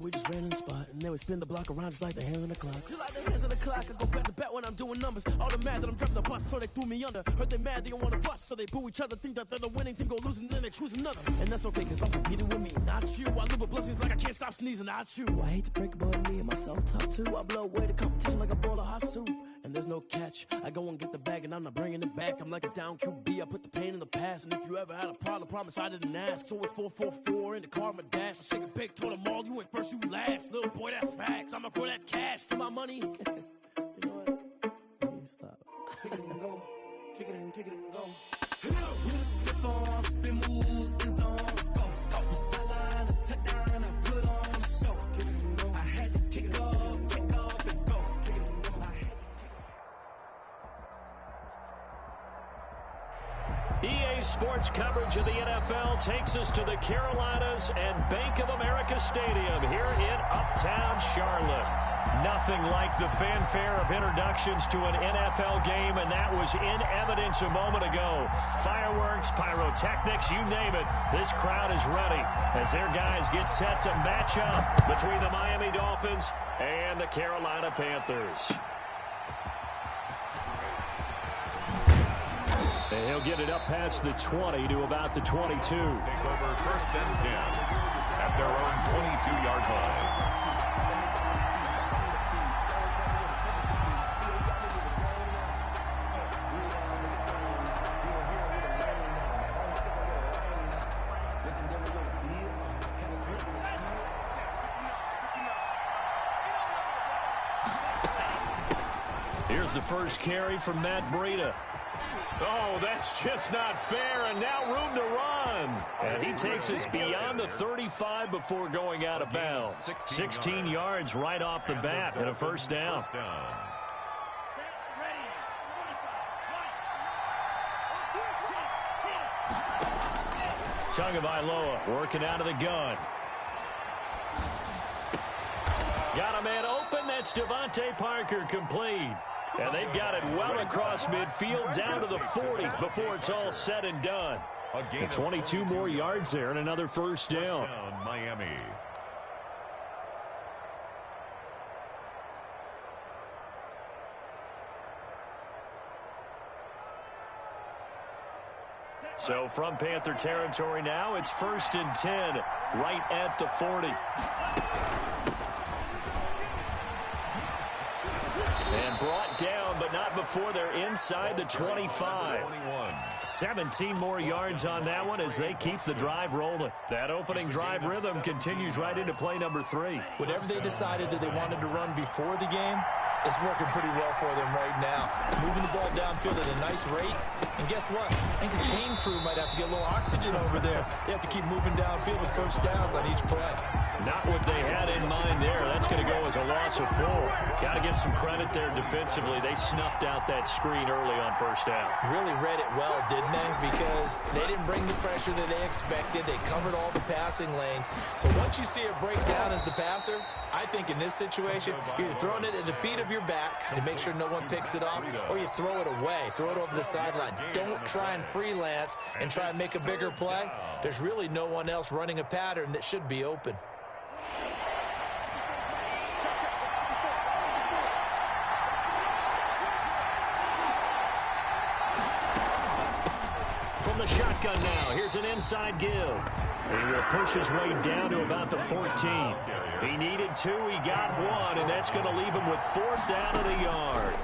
We just ran in the spot, and then we spin the block around just like the hands on the clock. Just like the hands on the clock, I go back to back when I'm doing numbers. All the mad that I'm driving the bus, so they threw me under. Heard they mad, they don't want to fuss, so they boo each other. Think that they're the winning team, go losing, then they choose another. And that's okay, cause I'm competing with me, not you. I live with blessings like I can't stop sneezing, not you. I hate to break about me and my self-talk too. I blow away the competition like a bowl of hot soup. And there's no catch, I go and get the bag and I'm not bringing it back. I'm like a down QB, I put the pain in the past. And if you ever had a problem, promise I didn't ask. So it's 4-4-4 in the car, my dash. I shake a big, told them all, you went first, you last. Little boy, that's facts, I'ma grow that cash to my money. You know what? Let me stop. Kick it and go, kick it and go. You step on, spin move, is on, go. Sideline, a touchdown, I put on the show. Kick it and go. I had to kick it off and go. Kick it and go. EA Sports coverage of the NFL takes us to the Carolinas and Bank of America Stadium here in Uptown Charlotte. Nothing like the fanfare of introductions to an NFL game, and that was in evidence a moment ago. Fireworks, pyrotechnics, you name it. This crowd is ready as their guys get set to match up between the Miami Dolphins and the Carolina Panthers. And he'll get it up past the 20 to about the 22. Take over first and 10 at their own 22-yard line. Here's the first carry from Matt Breida. Oh, that's just not fair, and now room to run. And he takes us beyond the 35 before going out of bounds. 16 yards right off the bat and a first down. Tagovailoa working out of the gun. Got a man open. That's Devontae Parker complete. And they've got it well across midfield down to the 40 before it's all said and done. And 22 more yards there and another first down. Miami. So from Panther territory now, it's first and 10 right at the 40. And brought down, but not before they're inside the 25. 17 more yards on that one as they keep the drive rolling. That opening drive rhythm continues right into play number 3. Whatever they decided that they wanted to run before the game, it's working pretty well for them right now. Moving the ball downfield at a nice rate. And guess what? I think the chain crew might have to get a little oxygen over there. They have to keep moving downfield with first downs on each play. Not what they had in mind there. That's going to go as a loss of 4. Got to give some credit there defensively. They snuffed out that screen early on first down. Really read it well, didn't they? Because they didn't bring the pressure that they expected. They covered all the passing lanes. So once you see it break down as the passer, I think in this situation, you're either throwing it at the feet of your back to make sure no one picks it up, or you throw it away, throw it over the sideline. Don't try and freelance and try and make a bigger play. There's really no one else running a pattern that should be open. From the shotgun now, here's an inside give. He will push his way down to about the 14. He needed 2, he got 1, and that's going to leave him with 4th down and a yard.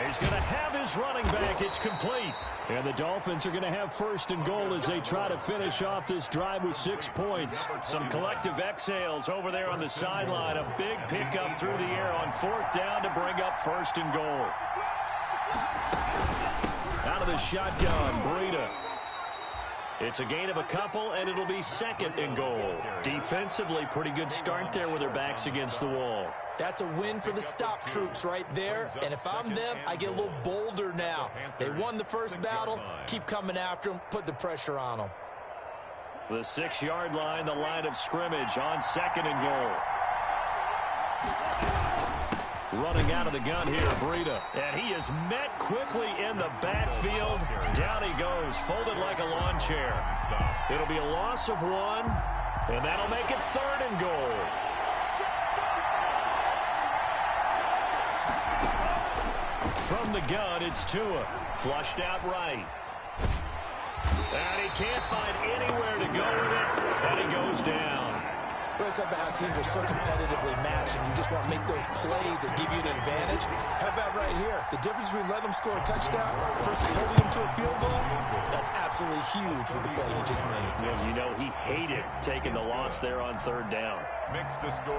He's going to have his running back. It's complete. And the Dolphins are going to have first and goal as they try to finish off this drive with 6 points. Some collective exhales over there on the sideline. A big pickup through the air on 4th down to bring up first and goal. Out of the shotgun, Breida. It's a gain of a couple, and it'll be 2nd and goal. Defensively, pretty good start there with their backs against the wall. That's a win for the stop troops right there. And if I'm them, I get a little bolder now. They won the first battle. Keep coming after them. Put the pressure on them. The 6-yard line, the line of scrimmage on 2nd and goal. Running out of the gun here, Breida. And he is met quickly in the backfield. Down he goes, folded like a lawn chair. It'll be a loss of 1. And that'll make it 3rd and goal. From the gun, it's Tua. Flushed out right. And he can't find anywhere to go with it. And he goes down. Well, it's about how teams are so competitively matched, and you just want to make those plays that give you an advantage. How about right here? The difference between letting them score a touchdown versus holding them to a field goal, that's absolutely huge with the play he just made. Well, you know, he hated taking the loss there on 3rd down.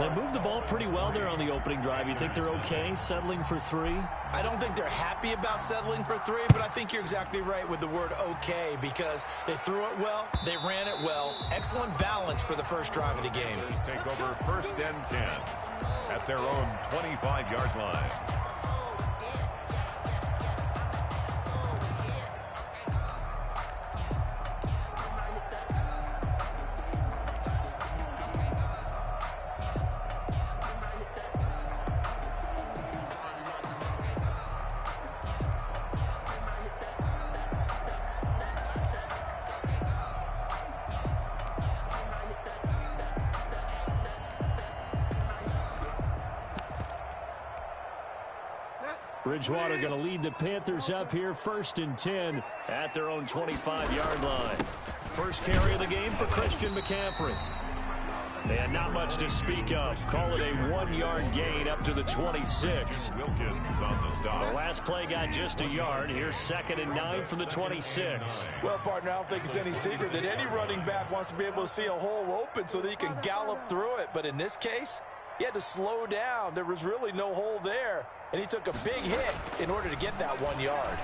They moved the ball pretty well there on the opening drive. You think they're okay settling for 3? I don't think they're happy about settling for 3, but I think you're exactly right with the word okay, because they threw it well, they ran it well. Excellent balance for the first drive of the game. Take over 1st and 10 at their own 25-yard line. Bridgewater going to lead the Panthers up here 1st and 10 at their own 25-yard line. First carry of the game for Christian McCaffrey. And not much to speak of. Call it a 1-yard gain up to the 26. Wilkins on the stop. The last play got just a yard. Here's 2nd and 9 from the 26. Well, partner, I don't think it's any secret that any running back wants to be able to see a hole open so that he can gallop through it. But in this case, he had to slow down. There was really no hole there. And he took a big hit in order to get that 1 yard.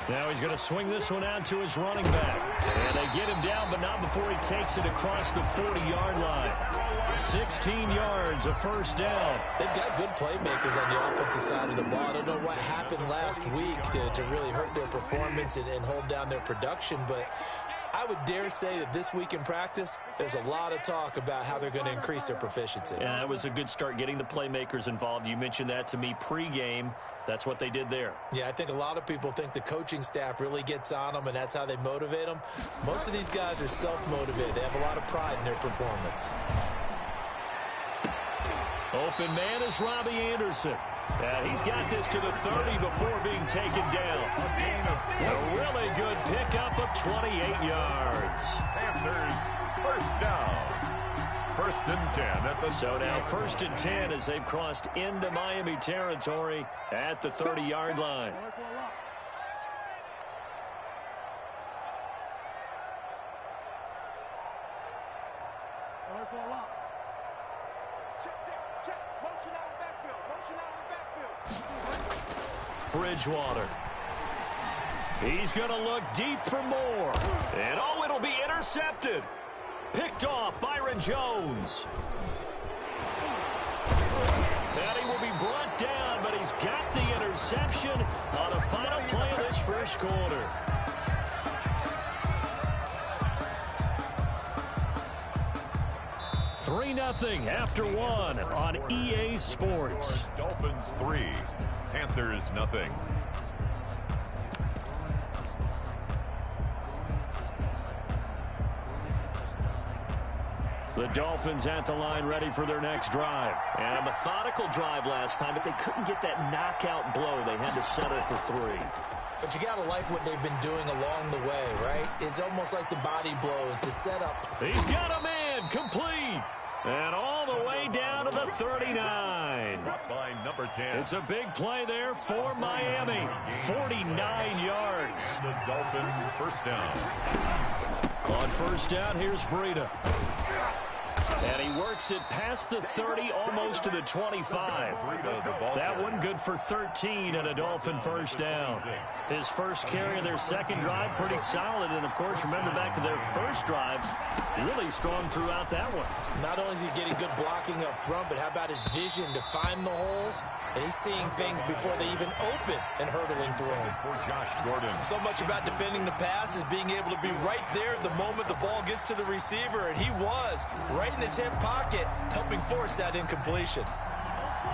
Now he's going to swing this one out to his running back. And they get him down, but not before he takes it across the 40-yard line. 16 yards, a 1st down. They've got good playmakers on the offensive side of the ball. I don't know what happened last week to really hurt their performance and hold down their production, but I would dare say that this week in practice, there's a lot of talk about how they're going to increase their proficiency. Yeah, that was a good start getting the playmakers involved. You mentioned that to me pregame. That's what they did there. Yeah, I think a lot of people think the coaching staff really gets on them, and that's how they motivate them. Most of these guys are self-motivated. They have a lot of pride in their performance. Open man is Robbie Anderson. And he's got this to the 30 before being taken down. A really good pickup of 28 yards. Panthers, 1st down. 1st and 10 at the... So now 1st and 10 as they've crossed into Miami territory at the 30-yard line. Bridgewater. He's going to look deep for more. And oh, it'll be intercepted. Picked off Byron Jones. And he will be brought down, but he's got the interception on the final play of this first quarter. Three 3-0 after one on EA Sports. Dolphins 3, Panthers 0. The Dolphins at the line ready for their next drive. And a methodical drive last time, but they couldn't get that knockout blow. They had to settle for 3. But you got to like what they've been doing along the way, right? It's almost like the body blows, the setup. He's got a man complete. And all the way down to the 39. By number 10. It's a big play there for Miami. 49 yards. The Dolphin 1st down. On 1st down, here's Breida. And he works it past the 30, almost to the 25. That one good for 13 and a Dolphin 1st down. His first carry of their second drive, pretty solid. And, of course, remember back to their first drive, really strong throughout that one. Not only is he getting good blocking up front, but how about his vision to find the holes? And he's seeing things before they even open and hurdling through them. For Josh Gordon. So much about defending the pass is being able to be right there at the moment the ball gets to the receiver. And he was right in his hip pocket, helping force that incompletion.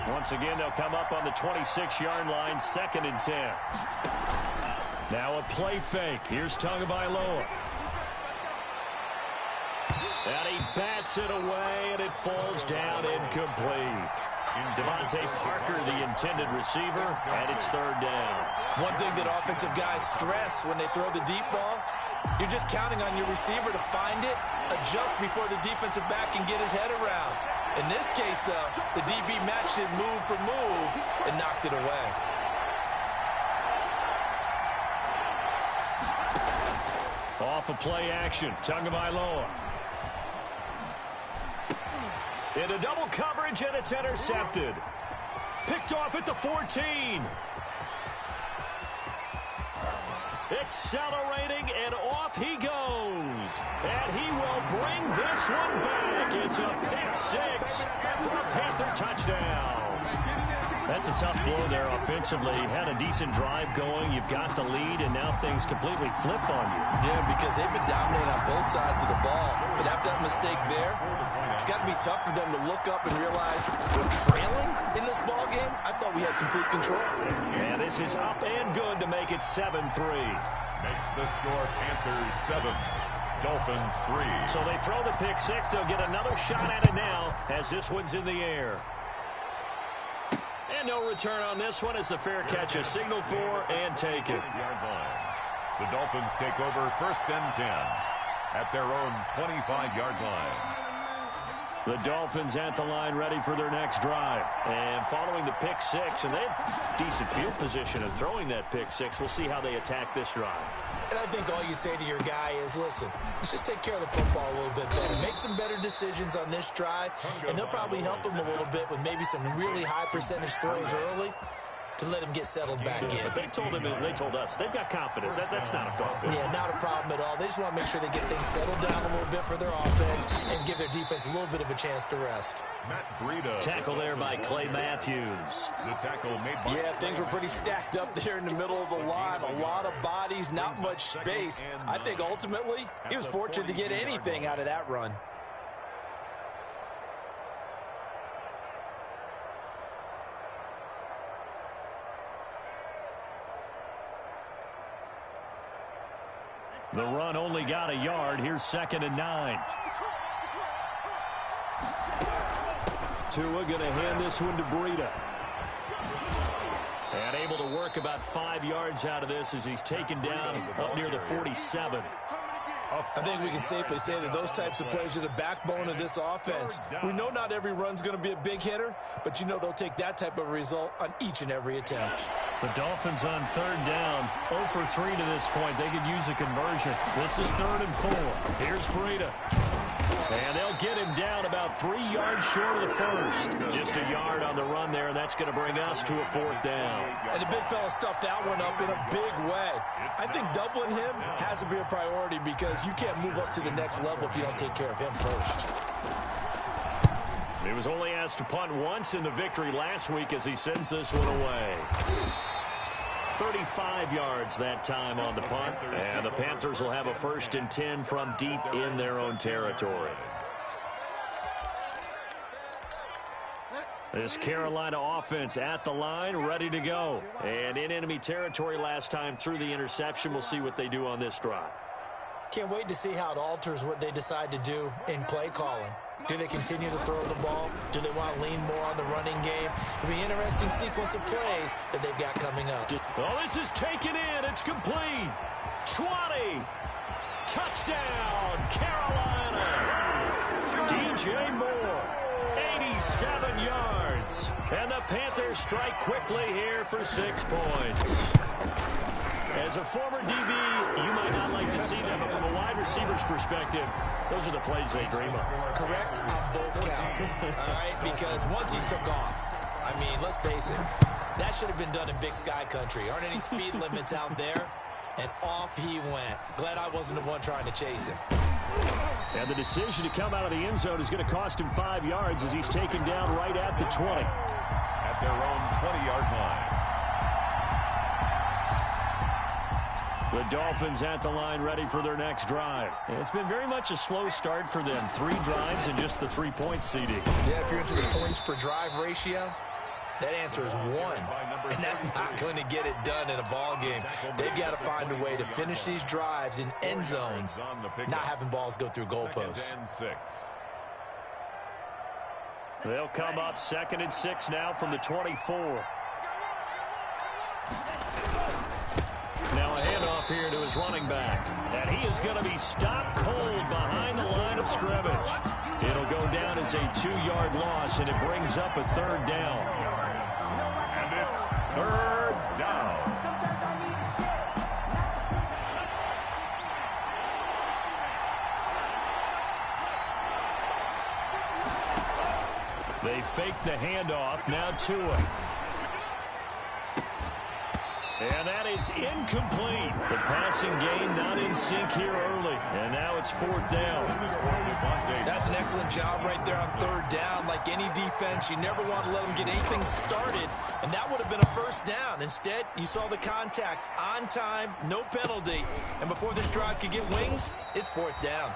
Once again, they'll come up on the 26-yard line, 2nd and 10. Now a play fake. Here's Tagovailoa. And he bats it away, and it falls down incomplete. Devontae Parker, the intended receiver, and it's third down. One thing that offensive guys stress when they throw the deep ball, you're just counting on your receiver to find it, adjust before the defensive back can get his head around. In this case, though, the DB matched it move for move and knocked it away. Off of play action, Tagovailoa. Into double coverage, and it's intercepted. Picked off at the 14. Accelerating, and off he goes. And he will bring this one back. It's a pick six for a Panther touchdown. That's a tough blow there offensively. Had a decent drive going. You've got the lead, and now things completely flip on you. Yeah, because they've been dominating on both sides of the ball. But after that mistake there, it's got to be tough for them to look up and realize we're trailing in this ball game. I thought we had complete control. And this is up and good to make it 7-3. Makes the score Panthers 7, Dolphins 3. So they throw the pick six. They'll get another shot at it now as this one's in the air. And no return on this one as the fair catch is signaled for and taken. The Dolphins take over first and 10 at their own 25-yard line. The Dolphins at the line ready for their next drive. And following the pick six, and they have decent field position in throwing that pick six. We'll see how they attack this drive. And I think all you say to your guy is, listen, let's just take care of the football a little bit better. Make some better decisions on this drive, and they'll probably help him a little bit with maybe some really high percentage throws early to let him get settled back in. But they told us they've got confidence. That's not a problem. Yeah, not a problem at all. They just want to make sure they get things settled down a little bit for their offense and give their defense a little bit of a chance to rest. Tackle there by Clay Matthews. The tackle made by... Yeah, things were pretty stacked up there in the middle of the line. A lot of bodies, not much space. I think ultimately he was fortunate to get anything out of that run. The run only got a yard. Here's 2nd and 9. Tua going to hand this one to Breida. And able to work about 5 yards out of this as he's taken down up near the 47. I think we can safely say that those types of plays are the backbone of this offense. We know not every run's going to be a big hitter, but you know they'll take that type of result on each and every attempt. The Dolphins on 3rd down, 0 for 3 to this point. They could use a conversion. This is 3rd and 4. Here's Breida. And they'll get him down about 3 yards short of the first. Just a yard on the run there, and that's going to bring us to a 4th down. And the big fella stuffed that one up in a big way. I think doubling him has to be a priority because you can't move up to the next level if you don't take care of him first. He was only asked to punt once in the victory last week as he sends this one away. 35 yards that time on the punt, and the Panthers will have a 1st and 10 from deep in their own territory. This Carolina offense at the line, ready to go. And in enemy territory last time through the interception. We'll see what they do on this drive. Can't wait to see how it alters what they decide to do in play calling. Do they continue to throw the ball? Do they want to lean more on the running game? It'll be an interesting sequence of plays that they've got coming up. Oh, this is taken in. It's complete. 20. Touchdown, Carolina. DJ Moore, 87 yards. And the Panthers strike quickly here for 6 points. As a former DB, you might not like to see them, but from a wide receiver's perspective, those are the plays they dream of. Correct on both counts, all right? Because once he took off, I mean, let's face it, that should have been done in Big Sky Country. Aren't any speed limits out there? And off he went. Glad I wasn't the one trying to chase him. And the decision to come out of the end zone is going to cost him 5 yards as he's taken down right at the 20. At their own 20-yard line. The Dolphins at the line ready for their next drive. And it's been very much a slow start for them. 3 drives and just the 3-point seeding. Yeah, if you're into the points per drive ratio, That answer is 1, and that's not going to get it done in a ball game. They've got to find a way to finish these drives in end zones, not having balls go through goalposts. They'll come up 2nd and 6 now from the 24. Now a handoff here to his running back. And he is going to be stopped cold behind the line of scrimmage. It'll go down as a 2-yard loss, and it brings up a 3rd down. And it's 3rd down. They fake the handoff, now Tua. And that is incomplete. The passing game not in sync here early. And now it's 4th down. That's an excellent job right there on 3rd down. Like any defense, you never want to let them get anything started. And that would have been a 1st down. Instead, you saw the contact on time, no penalty. And before this drive could get wings, it's 4th down.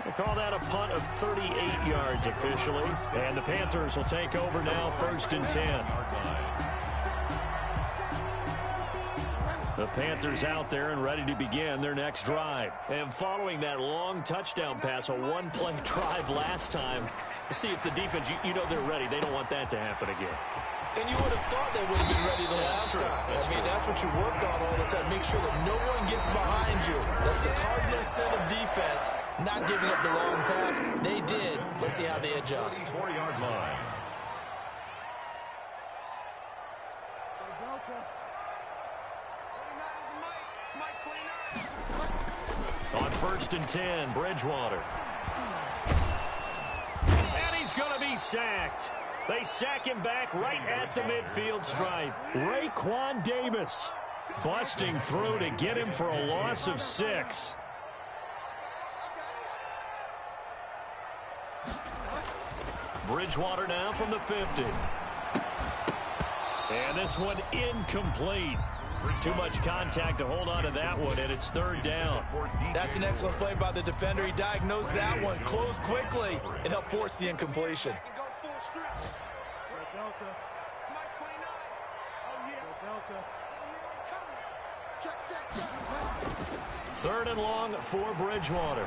We'll call that a punt of 38 yards officially. And the Panthers will take over now, 1st and 10. The Panthers out there and ready to begin their next drive. And following that long touchdown pass, a 1-play drive last time, to see if the defense, you know they're ready. They don't want that to happen again. And you would have thought they would have been ready the last time. I mean, that's what you work on all the time. Make sure that no one gets behind you. That's the cardinal sin of defense, not giving up the long pass. They did. Let's see how they adjust. 4-yard line. On 1st and 10, Bridgewater. And he's going to be sacked. They sack him back right at the midfield stripe. Raekwon Davis busting through to get him for a loss of 6. Bridgewater now from the 50. And this one incomplete. Too much contact to hold on to that one, and it's 3rd down. That's an excellent play by the defender. He diagnosed that one, closed quickly, and helped force the incompletion. 3rd and long for Bridgewater.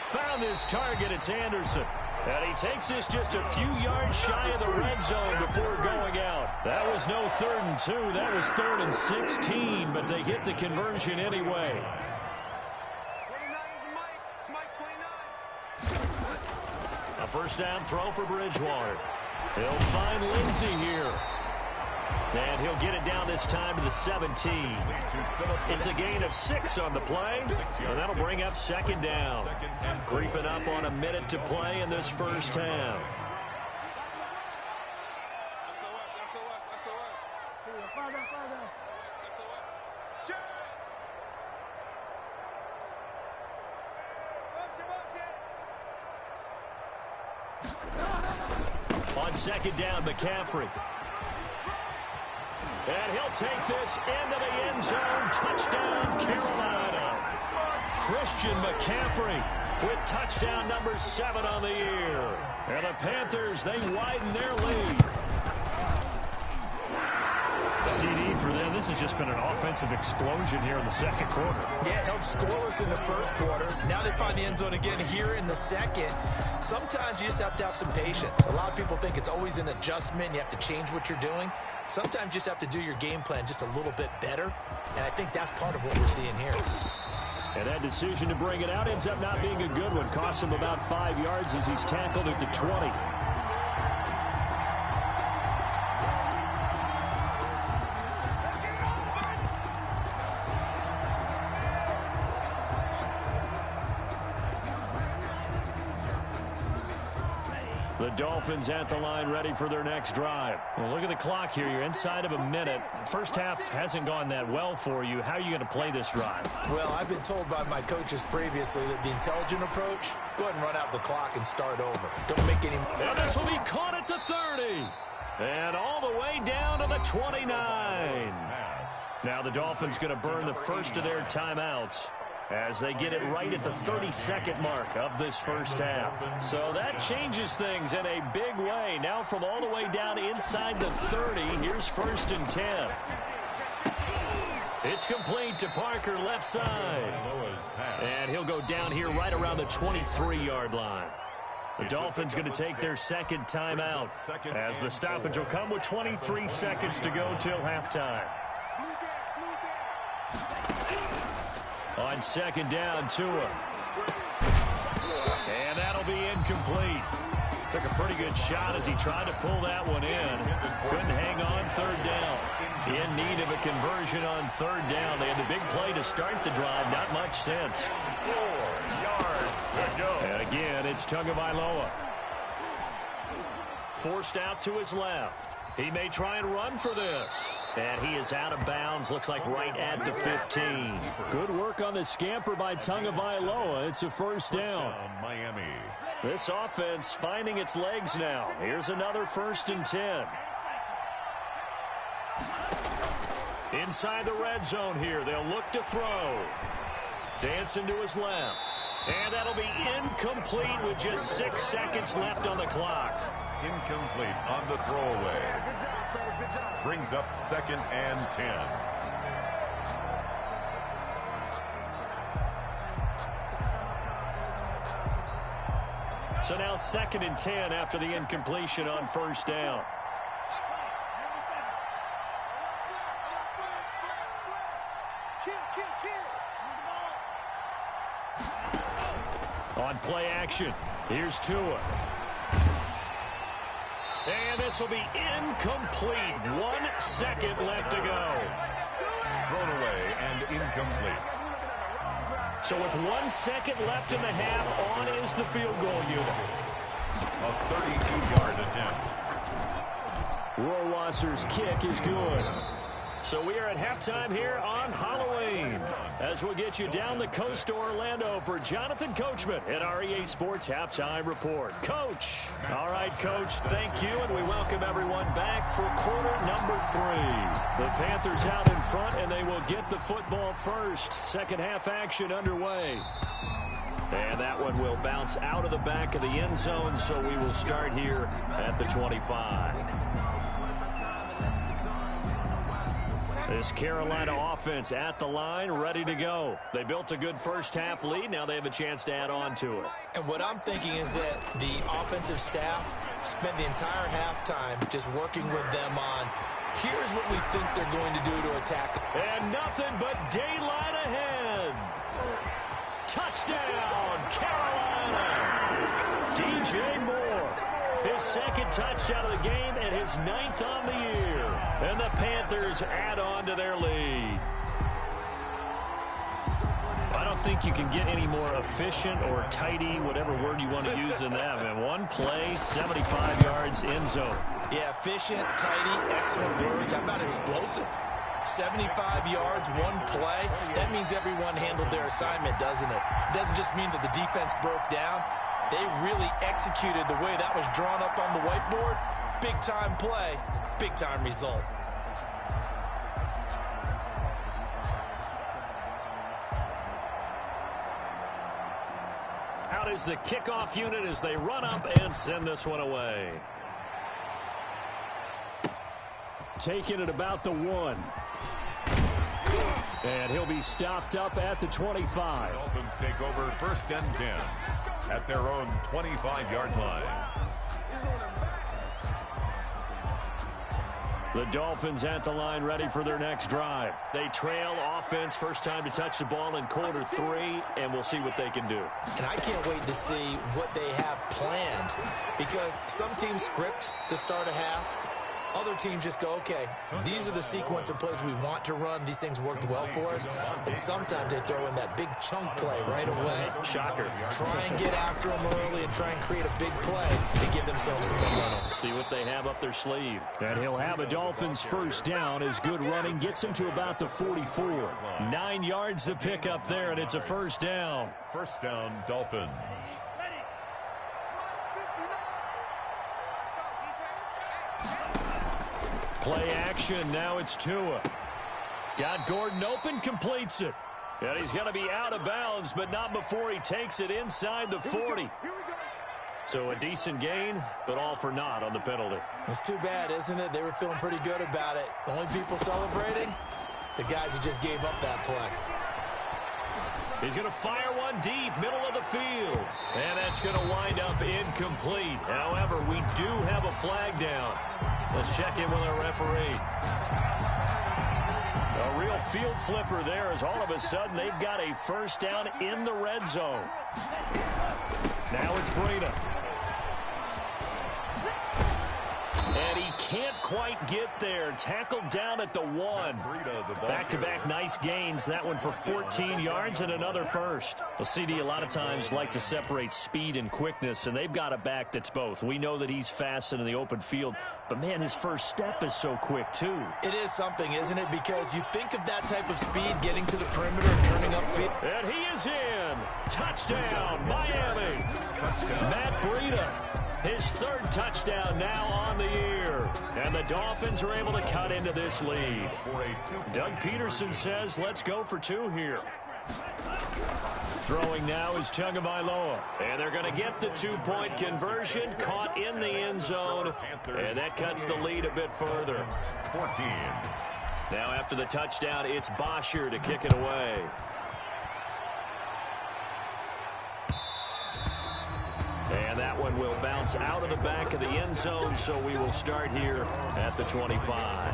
Found his target, it's Anderson. And he takes this just a few yards shy of the red zone before going out. That was no 3rd and 2. That was 3rd and 16, but they get the conversion anyway. A 1st down throw for Bridgewater. He'll find Lindsey here. And he'll get it down this time to the 17. It's a gain of 6 on the play, and that'll bring up 2nd down. Creeping up on a minute to play in this 1st half. On 2nd down, McCaffrey. And he'll take this into the end zone. Touchdown, Carolina. Christian McCaffrey with touchdown number 7 on the year. And the Panthers, they widen their lead. CD for them. This has just been an offensive explosion here in the 2nd quarter. Yeah, held scoreless in the 1st quarter. Now they find the end zone again here in the 2nd. Sometimes you just have to have some patience. A lot of people think it's always an adjustment. You have to change what you're doing. Sometimes you just have to do your game plan just a little bit better, and I think that's part of what we're seeing here. And that decision to bring it out ends up not being a good one. Costs him about 5 yards as he's tackled at the 20. The Dolphins at the line ready for their next drive. Well, look at the clock here. You're inside of a minute. First half hasn't gone that well for you. How are you going to play this drive? Well, I've been told by my coaches previously that the intelligent approach, go ahead and run out the clock and start over. Don't make any... And this will be caught at the 30. And all the way down to the 29. Now the Dolphins going to burn the first of their timeouts. as they get it right at the 30-second mark of this first half. So that changes things in a big way. Now from all the way down inside the 30, here's 1st and 10. It's complete to Parker, left side. And he'll go down here right around the 23-yard line. The Dolphins going to take their second timeout as the stoppage will come with 23 seconds to go till halftime. On 2nd down, Tua. And that'll be incomplete. Took a pretty good shot as he tried to pull that one in. Couldn't hang on 3rd down. In need of a conversion on 3rd down. They had the big play to start the drive. Not much sense. 4 yards to go. And again, it's Tagovailoa. Forced out to his left. He may try and run for this. And he is out of bounds. Looks like right at the 15. Good work on the scamper by Tagovailoa. It's a 1st down. Miami. This offense finding its legs now. Here's another 1st and 10. Inside the red zone here. They'll look to throw. Dancing to his left. And that'll be incomplete with just 6 seconds left on the clock. Incomplete on the throwaway. Brings up 2nd and 10. So now 2nd and 10 after the incompletion on 1st down. On play action, here's Tua. And this will be incomplete. 1 second left to go. Thrown away and incomplete. So with 1 second left in the half, on is the field goal unit. A 32-yard attempt. Rohrwasser's kick is good. So we are at halftime here on Halloween as we'll get you down the coast to Orlando for Jonathan Coachman at our EA Sports Halftime Report. Coach. All right, Coach, thank you, and we welcome everyone back for quarter number 3. The Panthers out in front, and they will get the football first. Second half action underway. And that one will bounce out of the back of the end zone, so we will start here at the 25. This Carolina offense at the line, ready to go. They built a good first half lead. Now they have a chance to add on to it. And what I'm thinking is that the offensive staff spent the entire halftime just working with them on, here's what we think they're going to do to attack. And nothing but daylight ahead. Touchdown, Carolina. DJ Moore. His 2nd touchdown of the game and his 9th on the year. And the Panthers add on to their lead. I don't think you can get any more efficient or tidy, whatever word you want to use in that. Man, one play, 75 yards, end zone. Yeah, efficient, tidy, excellent words. How about explosive? 75 yards, one play. That means everyone handled their assignment, doesn't it? It doesn't just mean that the defense broke down. They really executed the way that was drawn up on the whiteboard. Big-time play, big-time result. Out is the kickoff unit as they run up and send this one away. Taking it about the 1. And he'll be stopped up at the 25. Dolphins take over 1st and 10 at their own 25-yard line. The Dolphins at the line ready for their next drive. They trail offense, first time to touch the ball in quarter 3, and we'll see what they can do. And I can't wait to see what they have planned, because some teams script to start a half. Other teams just go, okay, these are the sequence of plays we want to run. These things worked well for us. And sometimes they throw in that big chunk play right away. Shocker. Try and get after them early and try and create a big play to give themselves some momentum. See what they have up their sleeve. And he'll have a Dolphins first down as good running gets him to about the 44. 9 yards to pick up there, and it's a first down. First down, Dolphins. Play action, now it's Tua. Got Gordon open, completes it. And he's going to be out of bounds, but not before he takes it inside the 40. So a decent gain, but all for naught on the penalty. It's too bad, isn't it? They were feeling pretty good about it. The only people celebrating, the guys who just gave up that play. He's going to fire one deep, middle of the field. And that's going to wind up incomplete. However, we do have a flag down. Let's check in with our referee. A real field flipper there, as all of a sudden they've got a first down in the red zone. Now it's Breida. And he can't quite get there. Tackled down at the 1. Back-to-back nice gains. That one for 14 yards and another first. Well, CD, a lot of times like to separate speed and quickness, and they've got a back that's both. We know that he's fast in the open field, but, man, his first step is so quick, too. It is something, isn't it? Because you think of that type of speed getting to the perimeter and turning upfield. And he is in. Touchdown, Miami. Matt Breida. His third touchdown now on the year. And the Dolphins are able to cut into this lead. Doug Peterson says, let's go for 2 here. Throwing now is Tagovailoa. And they're going to get the 2-point conversion. Caught in the end zone. And that cuts the lead a bit further. 14. Now after the touchdown, it's Bosher to kick it away. And that one will bounce out of the back of the end zone, so we will start here at the 25.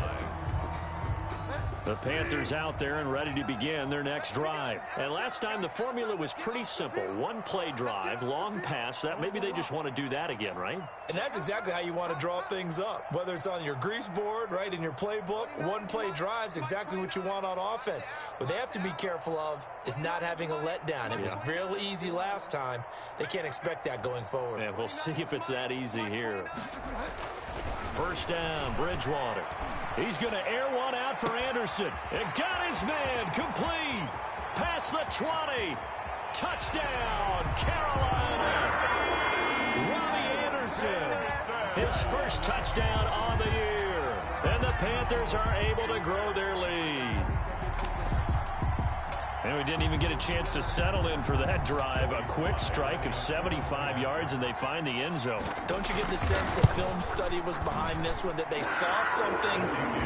The Panthers out there and ready to begin their next drive. And last time the formula was pretty simple. 1-play drive, long pass. That maybe they just want to do that again, right? And that's exactly how you want to draw things up. Whether it's on your grease board, right, in your playbook, 1-play drive's exactly what you want on offense. What they have to be careful of is not having a letdown. It was real easy last time. They can't expect that going forward. Yeah, we'll see if it's that easy here. First down, Bridgewater. He's going to air one out for Anderson. And got his man complete. Past the 20. Touchdown, Carolina. Robbie Anderson. His first touchdown on the year. And the Panthers are able to grow their lead. And we didn't even get a chance to settle in for that drive. A quick strike of 75 yards, and they find the end zone. Don't you get the sense that film study was behind this one, that they saw something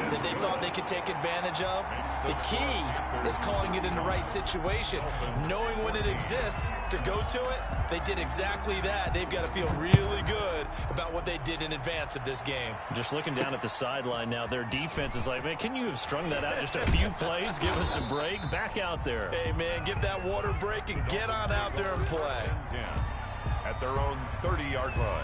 that they thought they could take advantage of? The key is calling it in the right situation, knowing when it exists to go to it. They did exactly that. They've got to feel really good about what they did in advance of this game. Just looking down at the sideline now, their defense is like, man, can you have strung that out just a few plays? Give us a break. Back out there. Hey, man, give that water break and get on out there and play. 10 at their own 30-yard line.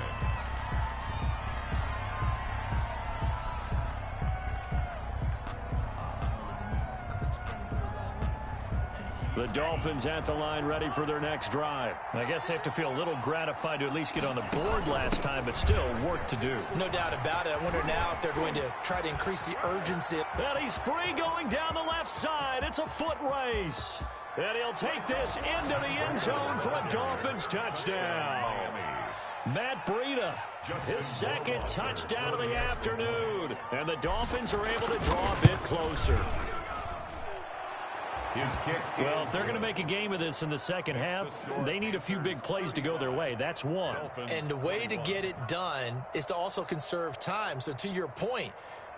The Dolphins at the line ready for their next drive. I guess they have to feel a little gratified to at least get on the board last time, but still work to do. No doubt about it. I wonder now if they're going to try to increase the urgency. And he's free going down the left side. It's a foot race. And he'll take this into the end zone for a Dolphins touchdown. Matt Breida, his second touchdown of the afternoon. And the Dolphins are able to draw a bit closer. His kick. Well, if they're going to make a game of this in the second half, they need a few big plays to go their way. That's one. And the way to get it done is to also conserve time. So to your point,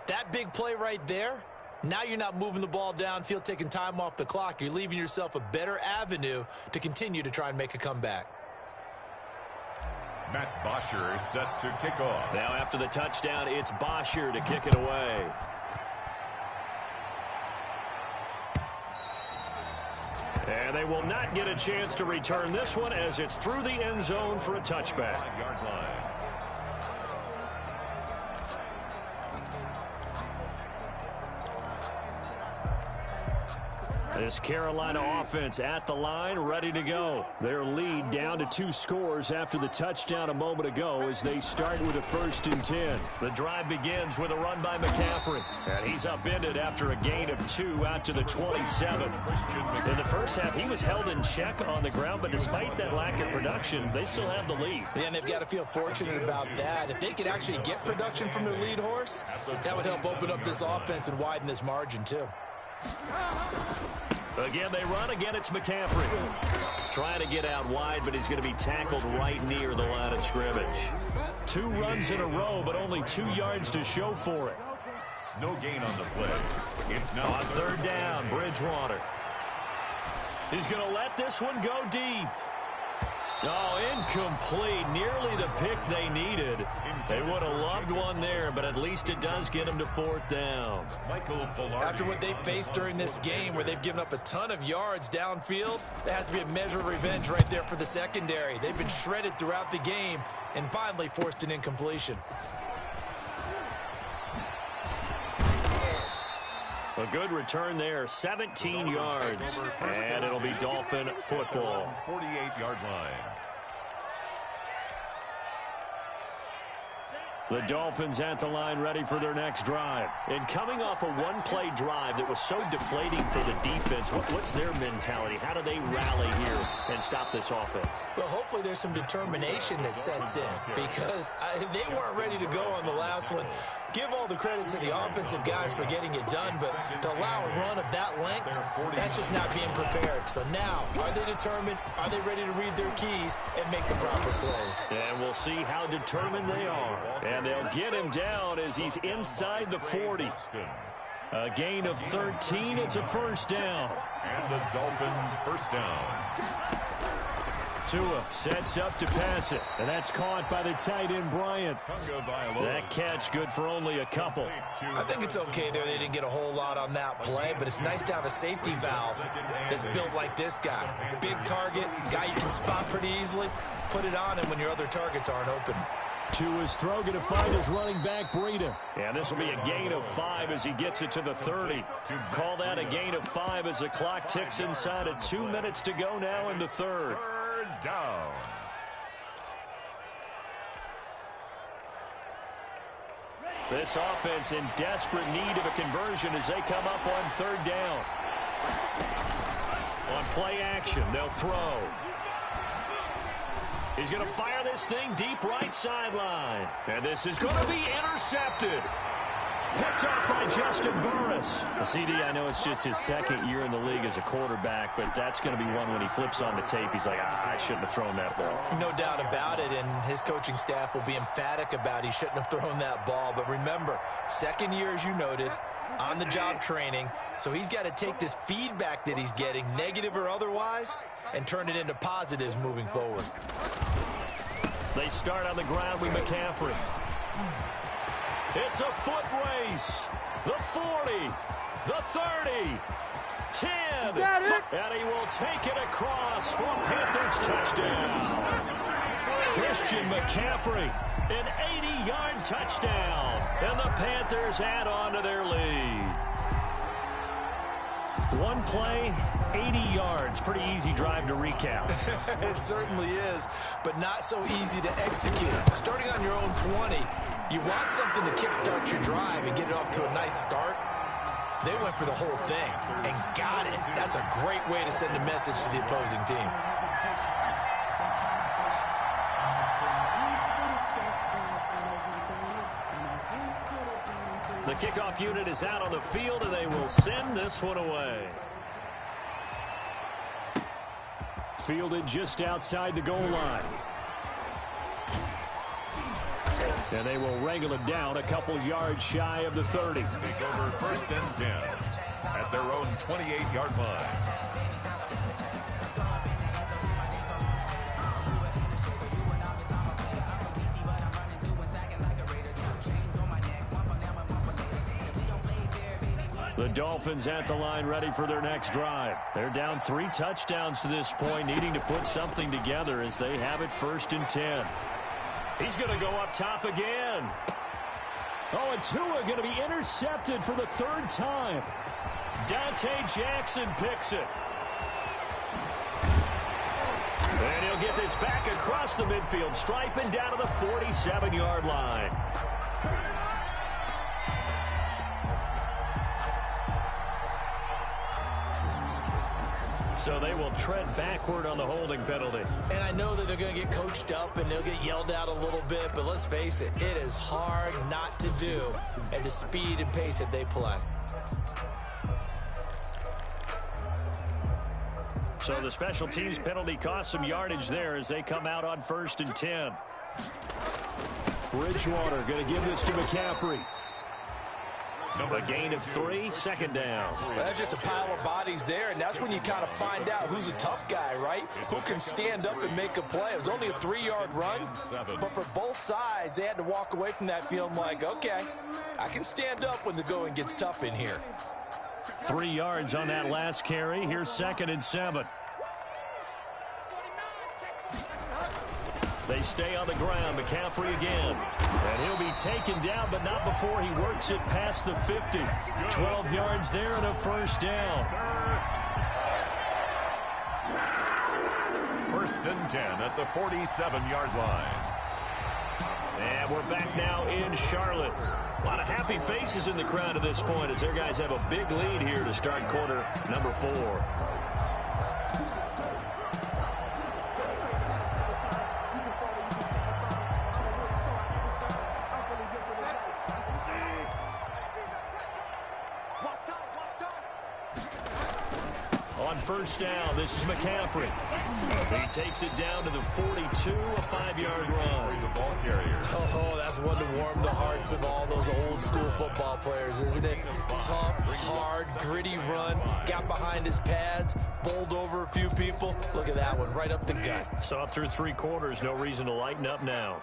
that big play right there, now you're not moving the ball downfield, taking time off the clock. You're leaving yourself a better avenue to continue to try and make a comeback. Matt Bosher is set to kick off. Now after the touchdown, it's Bosher to kick it away. And they will not get a chance to return this one as it's through the end zone for a touchback. 5-yard line. This Carolina offense at the line, ready to go. Their lead down to 2 scores after the touchdown a moment ago as they start with a 1st and 10. The drive begins with a run by McCaffrey. And he's upended after a gain of 2 out to the 27. In the first half, he was held in check on the ground, but despite that lack of production, they still have the lead. Yeah, and they've got to feel fortunate about that. If they could actually get production from their lead horse, that would help open up this offense and widen this margin too. Again, they run. Again, it's McCaffrey. Trying to get out wide, but he's going to be tackled right near the line of scrimmage. 2 runs in a row, but only 2 yards to show for it. No gain on the play. It's now on 3rd down, Bridgewater. He's going to let this one go deep. Oh, incomplete. Nearly the pick they needed. They would have loved one there, but at least it does get them to 4th down. After what they've faced during this game, where they've given up a ton of yards downfield, there has to be a measure of revenge right there for the secondary. They've been shredded throughout the game and finally forced an incompletion. A good return there, 17 yards, and it'll be Dolphin football. 48-yard line. The Dolphins at the line, ready for their next drive. And coming off a one-play drive that was so deflating for the defense, what's their mentality? How do they rally here and stop this offense? Well, hopefully there's some determination that sets in, because they weren't ready to go on the last one. Give all the credit to the offensive guys for getting it done, but to allow a run of that length, that's just not being prepared. So now, are they determined? Are they ready to read their keys and make the proper plays? And we'll see how determined they are. And they'll get him down as he's inside the 40. A gain of 13. It's a 1st down. And the Dolphin 1st down. Tua sets up to pass it, and that's caught by the tight end, Bryant. That catch good for only a couple. I think it's okay there. They didn't get a whole lot on that play, but it's nice to have a safety valve that's built like this guy. Big target, guy you can spot pretty easily. Put it on him when your other targets aren't open. Tua's throw going to find his running back, Breida. And this will be a gain of 5 as he gets it to the 30. Call that a gain of 5 as the clock ticks inside of 2 minutes to go now in the 3rd. Down. This offense in desperate need of a conversion as they come up on 3rd down. On play action, they'll throw. He's going to fire this thing deep right sideline. And this is going to be intercepted. Picked up by Justin Burris. CD, I know it's just his 2nd year in the league as a quarterback, but that's going to be one when he flips on the tape, he's like, I shouldn't have thrown that ball. No doubt about it, and his coaching staff will be emphatic about he shouldn't have thrown that ball. But remember, 2nd year, as you noted, on-the-job training, so he's got to take this feedback that he's getting, negative or otherwise, and turn it into positives moving forward. They start on the ground with McCaffrey. It's a foot race. The 40, the 30, 10. And he will take it across for Panthers touchdown. Christian McCaffrey, an 80-yard touchdown. And the Panthers add on to their lead. One play, 80 yards. Pretty easy drive to recap. It certainly is, but not so easy to execute. Starting on your own 20, you want something to kickstart your drive and get it off to a nice start. They went for the whole thing and got it. That's a great way to send a message to the opposing team. The kickoff unit is out on the field, and they will send this one away. Fielded just outside the goal line. And they will wrangle it down a couple yards shy of the 30. Take over 1st and 10 at their own 28-yard line. The Dolphins at the line ready for their next drive. They're down 3 touchdowns to this point, needing to put something together as they have it 1st and 10. He's going to go up top again. Oh, and Tua going to be intercepted for the 3rd time. Dante Jackson picks it. And he'll get this back across the midfield stripe and down to the 47-yard line. So they will tread backward on the holding penalty. And I know that they're going to get coached up and they'll get yelled at a little bit, but let's face it, it is hard not to do at the speed and pace that they play. So the special teams penalty cost some yardage there as they come out on 1st and 10. Bridgewater going to give this to McCaffrey. A gain of 3, 2nd down. Well, that's just a pile of bodies there, and that's when you kind of find out who's a tough guy, right? Who can stand up and make a play. It was only a 3-yard run, but for both sides, they had to walk away from that feeling like, okay, I can stand up when the going gets tough in here. 3 yards on that last carry. Here's 2nd and 7. They stay on the ground. McCaffrey again. And he'll be taken down, but not before he works it past the 50. 12 yards there and a 1st down. 1st and 10 at the 47-yard line. And we're back now in Charlotte. A lot of happy faces in the crowd at this point as their guys have a big lead here to start quarter number 4. On 1st down, this is McCaffrey. He takes it down to the 42, a 5-yard run. The ball carrier. Oh, that's one to warm the hearts of all those old-school football players, isn't it? Tough, hard, gritty run. Got behind his pads, bowled over a few people. Look at that one, right up the gut. Saw it through 3 quarters. No reason to lighten up now.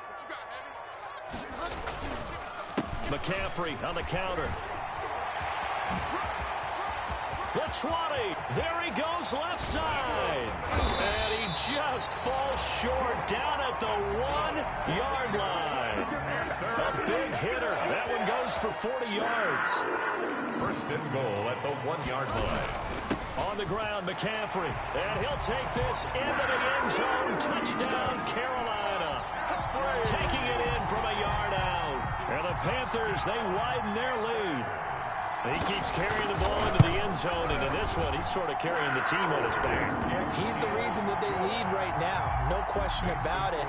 McCaffrey on the counter. The 20. There he goes left side. And he just falls short down at the 1-yard line. A big hitter. That one goes for 40 yards. 1st and goal at the 1-yard line. On the ground, McCaffrey. And he'll take this into the end zone. Touchdown, Carolina. Taking it in from a yard out. And the Panthers, they widen their lead. He keeps carrying the ball into the end zone, and in this one, he's sort of carrying the team on his back. He's the reason that they lead right now. No question about it.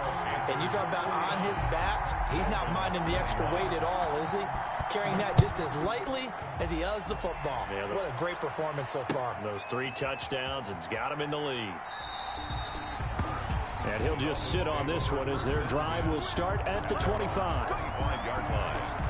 And you talk about on his back, he's not minding the extra weight at all, is he? Carrying that just as lightly as he does the football. Yeah, what a great performance so far. Those 3 touchdowns, it's got him in the lead. And he'll just sit on this one as their drive will start at the 25. 25-yard line.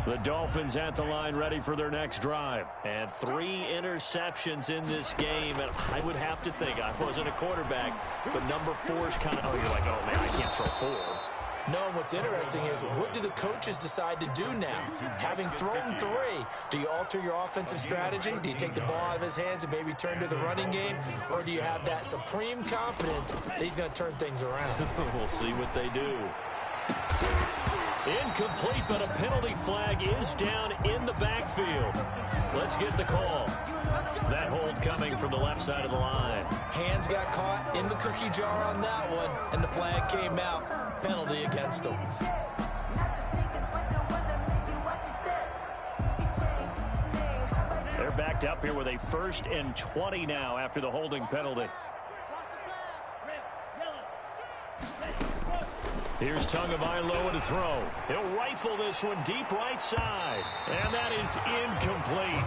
The Dolphins at the line ready for their next drive. And 3 interceptions in this game. And I would have to think, I wasn't a quarterback, but number 4 is kind of, you're like, oh, man, I can't throw 4. No, and what's interesting is what do the coaches decide to do now? Having thrown 3, do you alter your offensive strategy? Do you take the ball out of his hands and maybe turn to the running game? Or do you have that supreme confidence that he's going to turn things around? We'll see what they do. Incomplete, but a penalty flag is down in the backfield. Let's get the call. That hold coming from the left side of the line. Hands got caught in the cookie jar on that one, and the flag came out. Penalty against him. They're backed up here with a 1st and 20 now after the holding penalty. Here's Tagovailoa to throw. He'll rifle this one deep right side. And that is incomplete.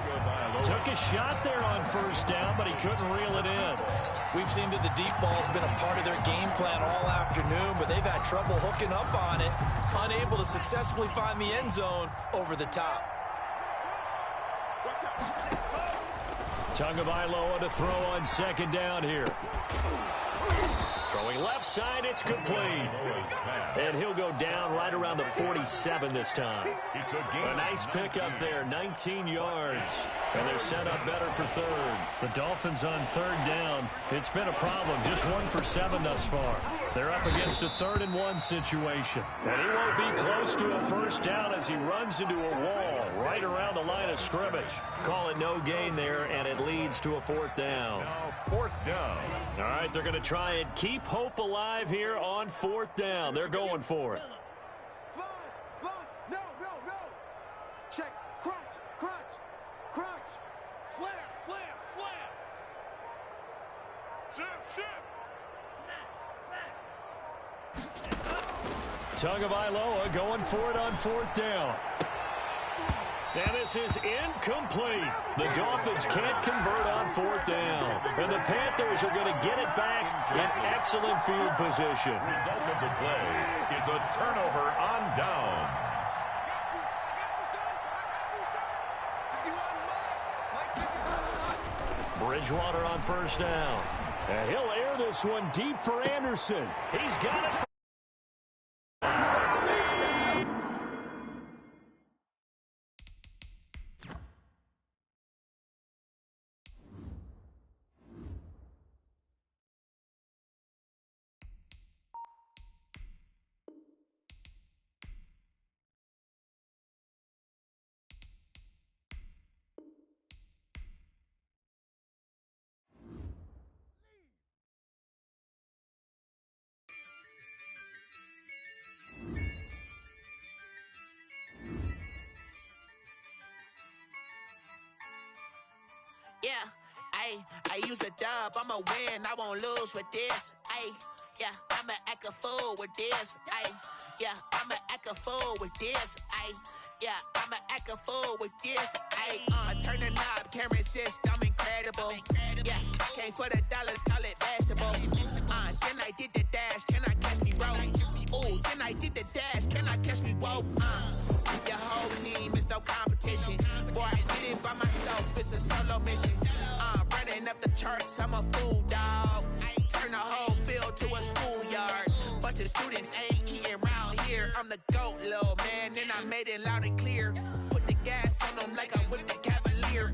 Took a shot there on 1st down, but he couldn't reel it in. We've seen that the deep ball's been a part of their game plan all afternoon, but they've had trouble hooking up on it, unable to successfully find the end zone over the top. Tagovailoa to throw on 2nd down here. Throwing left side, it's complete. And he'll go down right around the 47 this time. A nice pickup there, 19 yards. And they're set up better for 3rd. The Dolphins on 3rd down. It's been a problem, just 1 for 7 thus far. They're up against a 3rd and 1 situation. And he won't be close to a 1st down as he runs into a wall right around the line of scrimmage. Call it no gain there, and it leads to a 4th down. Now 4th down. All right, they're going to try and keep hope alive here on 4th down. They're going for it. No. Check. Crunch. Slam. Shift. Tagovailoa going for it on 4th down. And this is incomplete. The Dolphins can't convert on 4th down. And the Panthers are going to get it back in excellent field position. Result of the play is a turnover on downs. Bridgewater on 1st down. And he'll air this one deep for Anderson. He's got it. Yeah, I use a dub, I'ma win, I won't lose with this. Yeah, I'ma act a fool with this. Yeah, I'ma act a fool with this. Yeah, I'ma act a fool with this. Turn the knob, can't resist, I'm incredible. Yeah, came for the dollars, call it vegetable. Then I did the dash, can I catch me roll? Ooh, then I did the dash, can I catch me roll? Your whole team is no competition. Boy, I did it by myself, it's a solo mission. Running up the charts, I'm a fool, dog. Turn the whole field to a schoolyard. Bunch of students ain't eating round here. I'm the GOAT, little man, and I made it loud and clear. Put the gas on them like I'm with the Cavalier.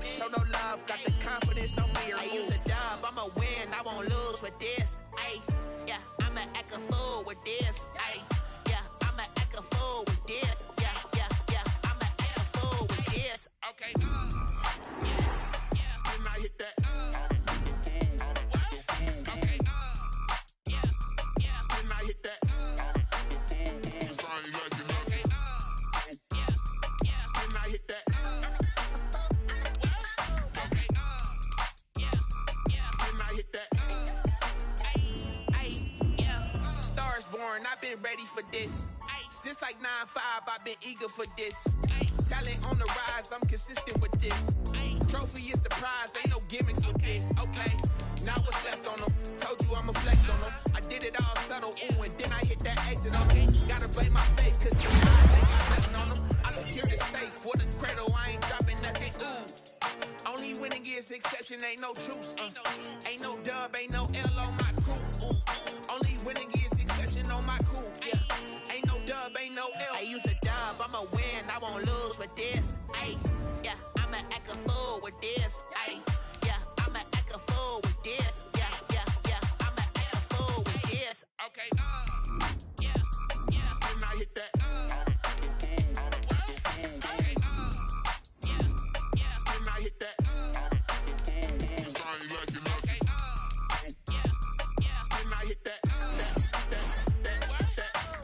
Show no love, got the confidence, no fear. I use a dub, I'ma win, I won't lose with this. Yeah, I'ma act a fool with this. Yeah, I'ma act a fool with this. Yeah, I'ma act a fool with this. Okay. Can I hit that? Okay. Can I hit that? It's only like you know. Okay. Can I hit that? Okay. Can I hit that? Stars born, I've been ready for this. Since like 9-5, I've been eager for this. Talent on the rise, I'm consistent with this. Trophy is the prize, ain't no gimmicks with this. Okay, now what's left on them? Told you I'ma flex on them. I did it all subtle, ooh, and then I hit that exit on them. Gotta blame my faith, cause the odds ain't got nothing on them. I secure the safe for the cradle, I ain't dropping nothing, ooh. Only winning is exception, ain't no truce. Ain't no dub, ain't no L on my crew. Only winning is exception on my crew. Yeah, ain't no dub, ain't no L. I use a dub, I'ma win, I won't lose with this. Yeah, I'ma act a fool with this. Yeah, I'ma act a fool with this. Yeah, I'ma act a fool with this. Okay. Can I hit that? Okay. Can I hit that? It's only like you know. Okay. Can I hit that?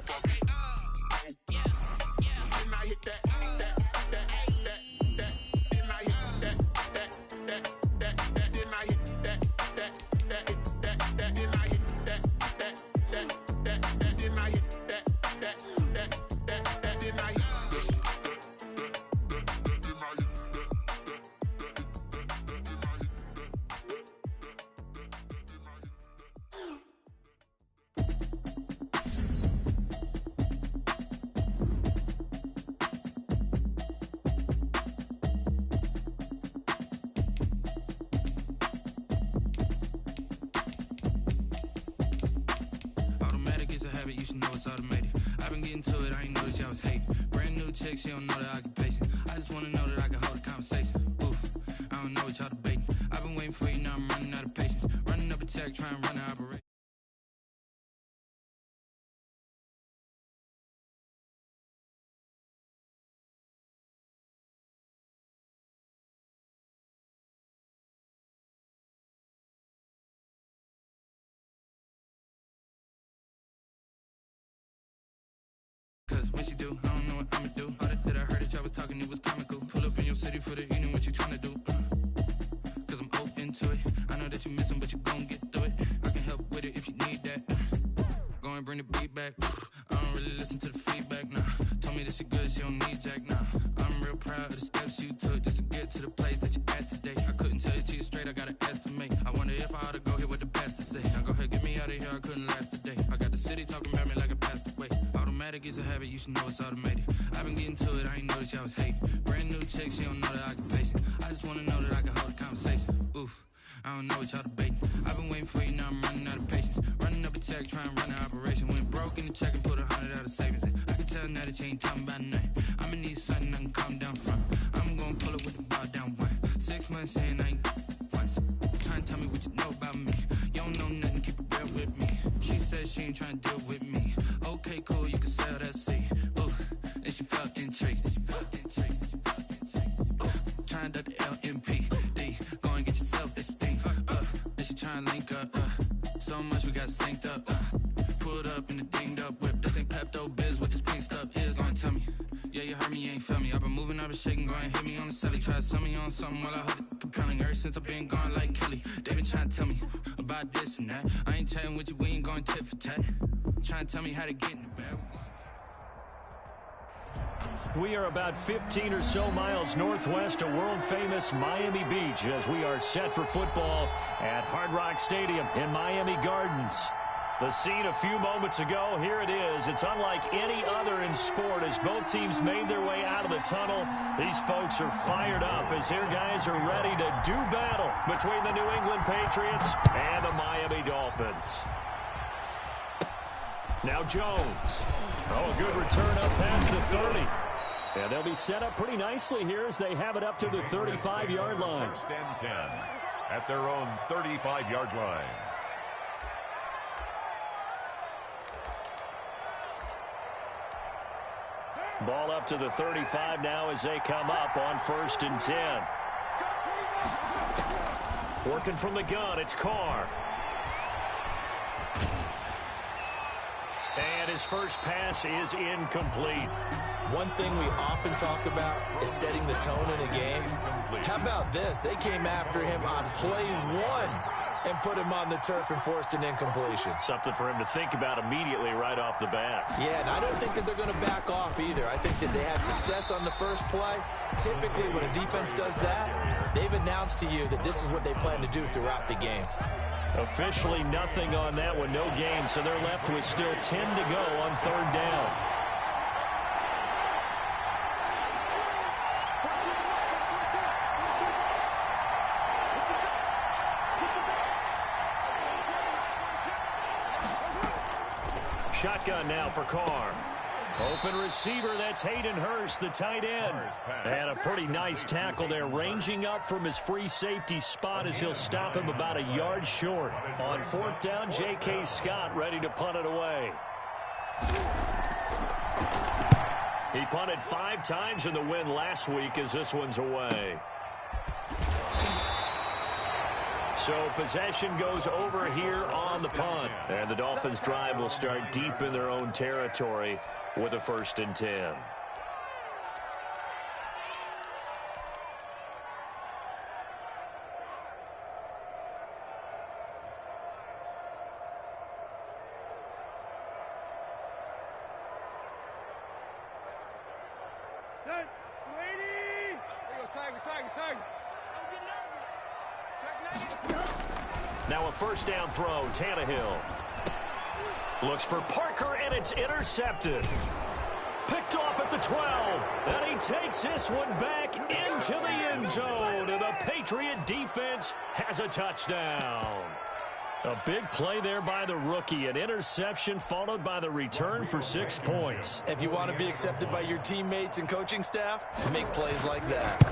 Okay. Can I hit that? She don't know the occupation. I just wanna know that I can hold a conversation. Oof, I don't know what y'all debating. I've been waiting for you, now I'm running out of patience. Running up a check, trying to run an operation. Cause when she do, I don't know what I'ma do. All that I heard that y'all was talking, it was comical. Pull up in your city for the evening, what you tryna do? Cause I'm open to it. I know that you missing, but you gon' get through it. I can help with it if you need that. Go and bring bring the beat back. I don't really listen to the feedback, nah. Told me that she good, she don't need Jack, nah. I'm real proud of the steps you took just to get to the place that you at today. I couldn't tell you to you straight, I gotta estimate. I wonder if I ought to go here with the best to say. Now go ahead, get me out of here, I couldn't last a day. I got the city talking about me like I passed away. Automatic is a habit, you should know it's automated. I've been getting to it, I ain't noticed y'all was hating. Brand new chick, she don't know the occupation. I just wanna know that I can hold a conversation. Oof, I don't know what y'all debating. I've been waiting for you, now I'm running out of patience. Running up a check, trying to run an operation. Went broke in the check and put 100 out of savings in. I can tell now that you ain't talking about nothing. I'ma need something I can calm down from. I'm gonna pull up with the bar down one. 6 months saying I ain't once. Trying to tell me what you know about me. You don't know nothing, keep it real with me. She said she ain't trying to deal with me. Okay, cool, you can sell that seed. Ooh, and she felt intrigued. Trying to the LMPD. Go and get your self-esteem. And she trying to link up. So much we got synced up. Pulled up in the dinged up whip. This ain't Pepto-Biz, what this pink stuff is. Gonna tell me. Yeah, you heard me, you ain't felt me. I've been moving, I've been shaking, go and hit me on the celly. Try to sell me on something while I heard it compelling. Ever since I've been gone like Kelly, they been trying to tell me about this and that. I ain't chatting with you, we ain't going tit for tat. Trying to tell me how to get in the bag. We are about 15 or so miles northwest of world-famous Miami Beach as we are set for football at Hard Rock Stadium in Miami Gardens. The scene a few moments ago, here it is. It's unlike any other in sport as both teams made their way out of the tunnel. These folks are fired up as their guys are ready to do battle between the New England Patriots and the Miami Dolphins. Now Jones. Oh, a good return up past the 30. And they'll be set up pretty nicely here as they have it up to the 35-yard line. First and 10 at their own 35-yard line. Ball up to the 35 now as they come up on 1st and 10. Working from the gun, it's Carr. And his first pass is incomplete. One thing we often talk about is setting the tone in a game. How about this? They came after him on play 1 and put him on the turf and forced an incompletion. Something for him to think about immediately right off the bat. Yeah, and I don't think that they're going to back off either. I think that they had success on the first play. Typically, when a defense does that, they've announced to you that this is what they plan to do throughout the game. Officially nothing on that one, no gain, so they're left with still 10 to go on 3rd down. Shotgun now for Carr. Open receiver, that's Hayden Hurst, the tight end. And a pretty nice tackle there, ranging up from his free safety spot as he'll stop him about a yard short. On 4th down, J.K. Scott ready to punt it away. He punted 5 times in the win last week as this one's away. So possession goes over here on the punt. And the Dolphins' drive will start deep in their own territory with a 1st and 10. Now a 1st down throw, Tannehill. Looks for Parker, and it's intercepted. Picked off at the 12, and he takes this one back into the end zone, and the Patriot defense has a touchdown. A big play there by the rookie, an interception followed by the return for 6 points. If you want to be accepted by your teammates and coaching staff, make plays like that.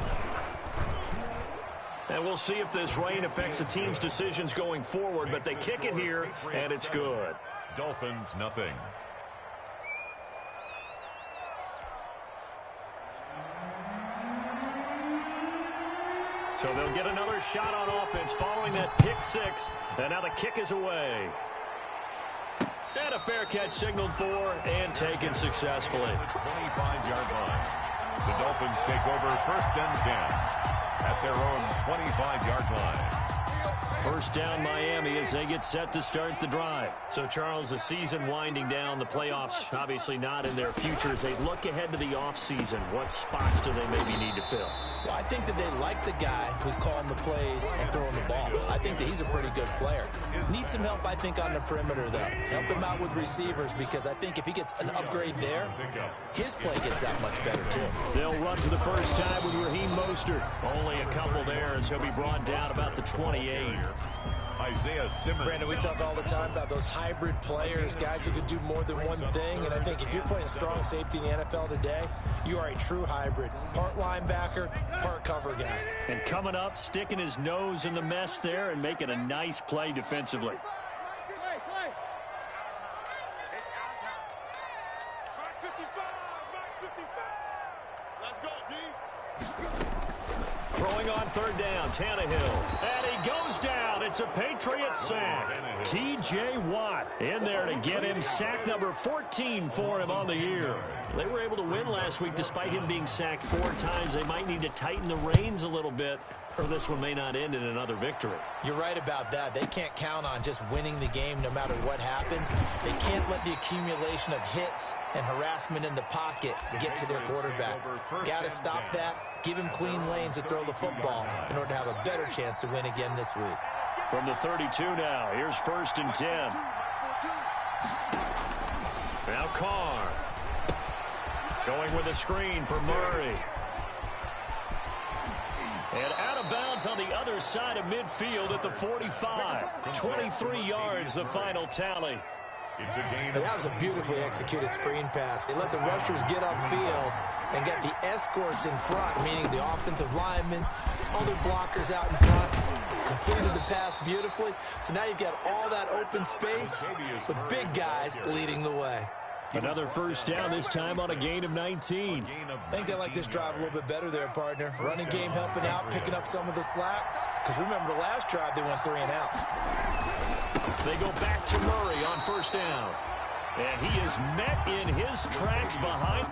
And we'll see if this rain affects the team's decisions going forward, but they kick it here, and it's good. Dolphins, nothing. So they'll get another shot on offense following that pick 6, and now the kick is away. And a fair catch signaled for and taken successfully. 25-yard line. The Dolphins take over 1st and 10 at their own 25-yard line. First down Miami as they get set to start the drive. So, Charles, the season winding down, the playoffs obviously not in their future. As they look ahead to the offseason, what spots do they maybe need to fill? Well, I think that they like the guy who's calling the plays and throwing the ball. I think that he's a pretty good player. Needs some help, I think, on the perimeter, though. Help him out with receivers, because I think if he gets an upgrade there, his play gets that much better, too. They'll run for the first time with Raheem Mostert. Only a couple there as he'll be brought down about the 28. Isaiah Simmons. Brandon, we talk all the time about those hybrid players, guys who could do more than one thing. And I think if you're playing strong safety in the NFL today, you are a true hybrid. Part linebacker, part cover guy. And coming up, sticking his nose in the mess there and making a nice play defensively. Throwing on third down, Tannehill. And he goes down. It's a Patriot sack. T.J. Watt in there to get him sack number 14 for him on the year. They were able to win last week despite him being sacked 4 times. They might need to tighten the reins a little bit, or this one may not end in another victory. You're right about that. They can't count on just winning the game no matter what happens. They can't let the accumulation of hits and harassment in the pocket get to their quarterback. Got to stop that. Give him clean lanes to throw the football in order to have a better chance to win again this week. From the 32 now, here's 1st and 10. Now Carr. Going with a screen for Murray. And out of bounds on the other side of midfield at the 45. 23 yards, the final tally. It's a game. That was a beautifully executed screen pass. They let the rushers get upfield and got the escorts in front, meaning the offensive linemen, other blockers out in front, completed the pass beautifully. So now you've got all that open space with big guys leading the way. Another first down, this time on a gain of 19. I think they like this drive a little bit better there, partner. Running game helping out, picking up some of the slack. Because remember, the last drive, they went 3 and out. They go back to Murray on first down. And he is met in his tracks behind.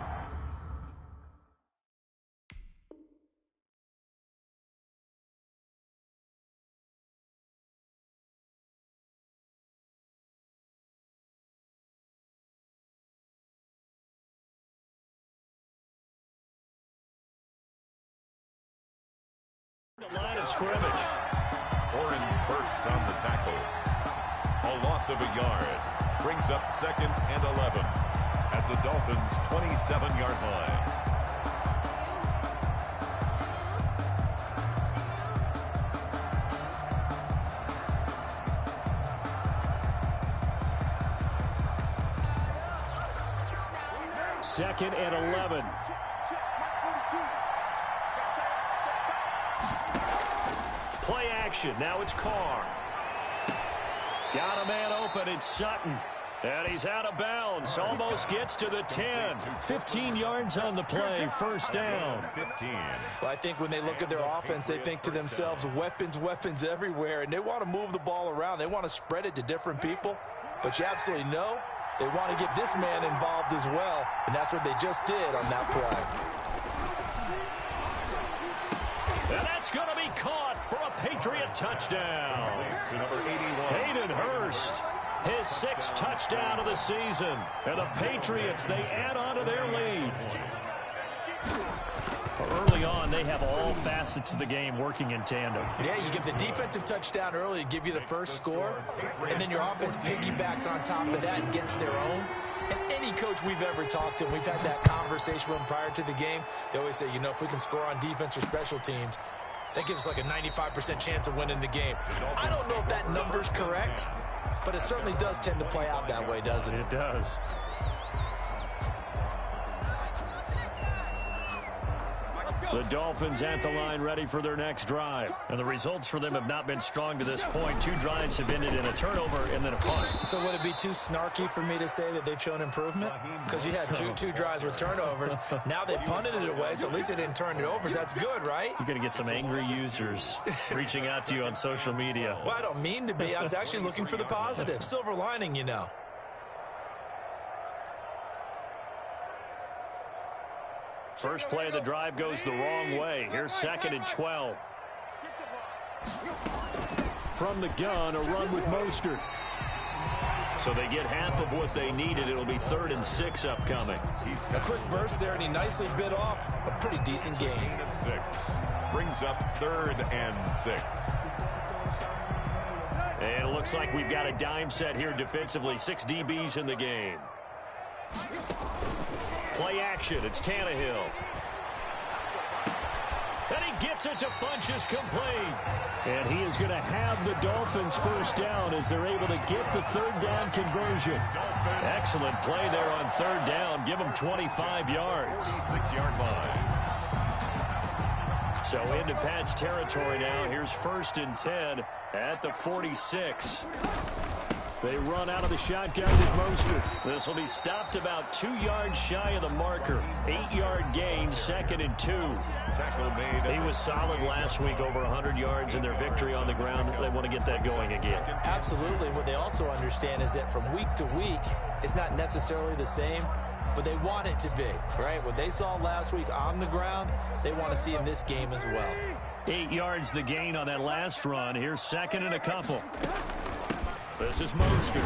The line of scrimmage. Oren Burks on the tackle. A loss of a yard. Brings up 2nd and 11 at the Dolphins' 27-yard line. Second and 11. Play action. Now it's Carr. Got a man open. It's Sutton. And he's out of bounds. Almost gets to the 10. 15 yards on the play. First down. 15. Well, I think when they look at their offense, they think to themselves, weapons, weapons everywhere. And they want to move the ball around. They want to spread it to different people. But you absolutely know they want to get this man involved as well. And that's what they just did on that play. And that's going to be caught for a Patriot touchdown. To number 81. Hayden Hurst, his 6th touchdown of the season. And the Patriots, they add on to their lead. Early on, they have all facets of the game working in tandem. Yeah, you get the defensive touchdown early to give you the first score, and then your offense piggybacks on top of that and gets their own. And any coach we've ever talked to, we've had that conversation with them prior to the game, they always say, you know, if we can score on defense or special teams, that gives us like a 95% chance of winning the game. I don't know if that number's correct, but it certainly does tend to play out that way, doesn't it? It does. The Dolphins at the line ready for their next drive. And the results for them have not been strong to this point. 2 drives have ended in a turnover and then a punt. So would it be too snarky for me to say that they've shown improvement? Because you had two drives with turnovers. Now they punted it away, so at least they didn't turn it over. That's good, right? You're going to get some angry users reaching out to you on social media. Well, I don't mean to be. I was actually looking for the positive. Silver lining, you know. First play of the drive goes the wrong way. Here's 2nd and 12. from the gun, a run with Mostert. So they get half of what they needed. It'll be 3rd and 6 upcoming. A quick burst there, and he nicely bit off a pretty decent gain. 6 brings up 3rd and 6. And it looks like we've got a dime set here defensively. 6 DBs in the game. Play action. It's Tannehill. And he gets it to Funchess complete. And he is going to have the Dolphins first down as they're able to get the 3rd down conversion. Excellent play there on 3rd down. Give them 25 yards. 46-yard line. So into Pat's territory now. Here's 1st and 10 at the 46. They run out of the shotgun with Mostert. This will be stopped about 2 yards shy of the marker. 8-yard gain, 2nd and 2. Tackle made. He was solid last week, over 100 yards in their victory on the ground. They want to get that going again. Absolutely. What they also understand is that from week to week, it's not necessarily the same, but they want it to be, right? What they saw last week on the ground, they want to see in this game as well. 8 yards the gain on that last run. Here's 2nd and a couple. This is Mostert.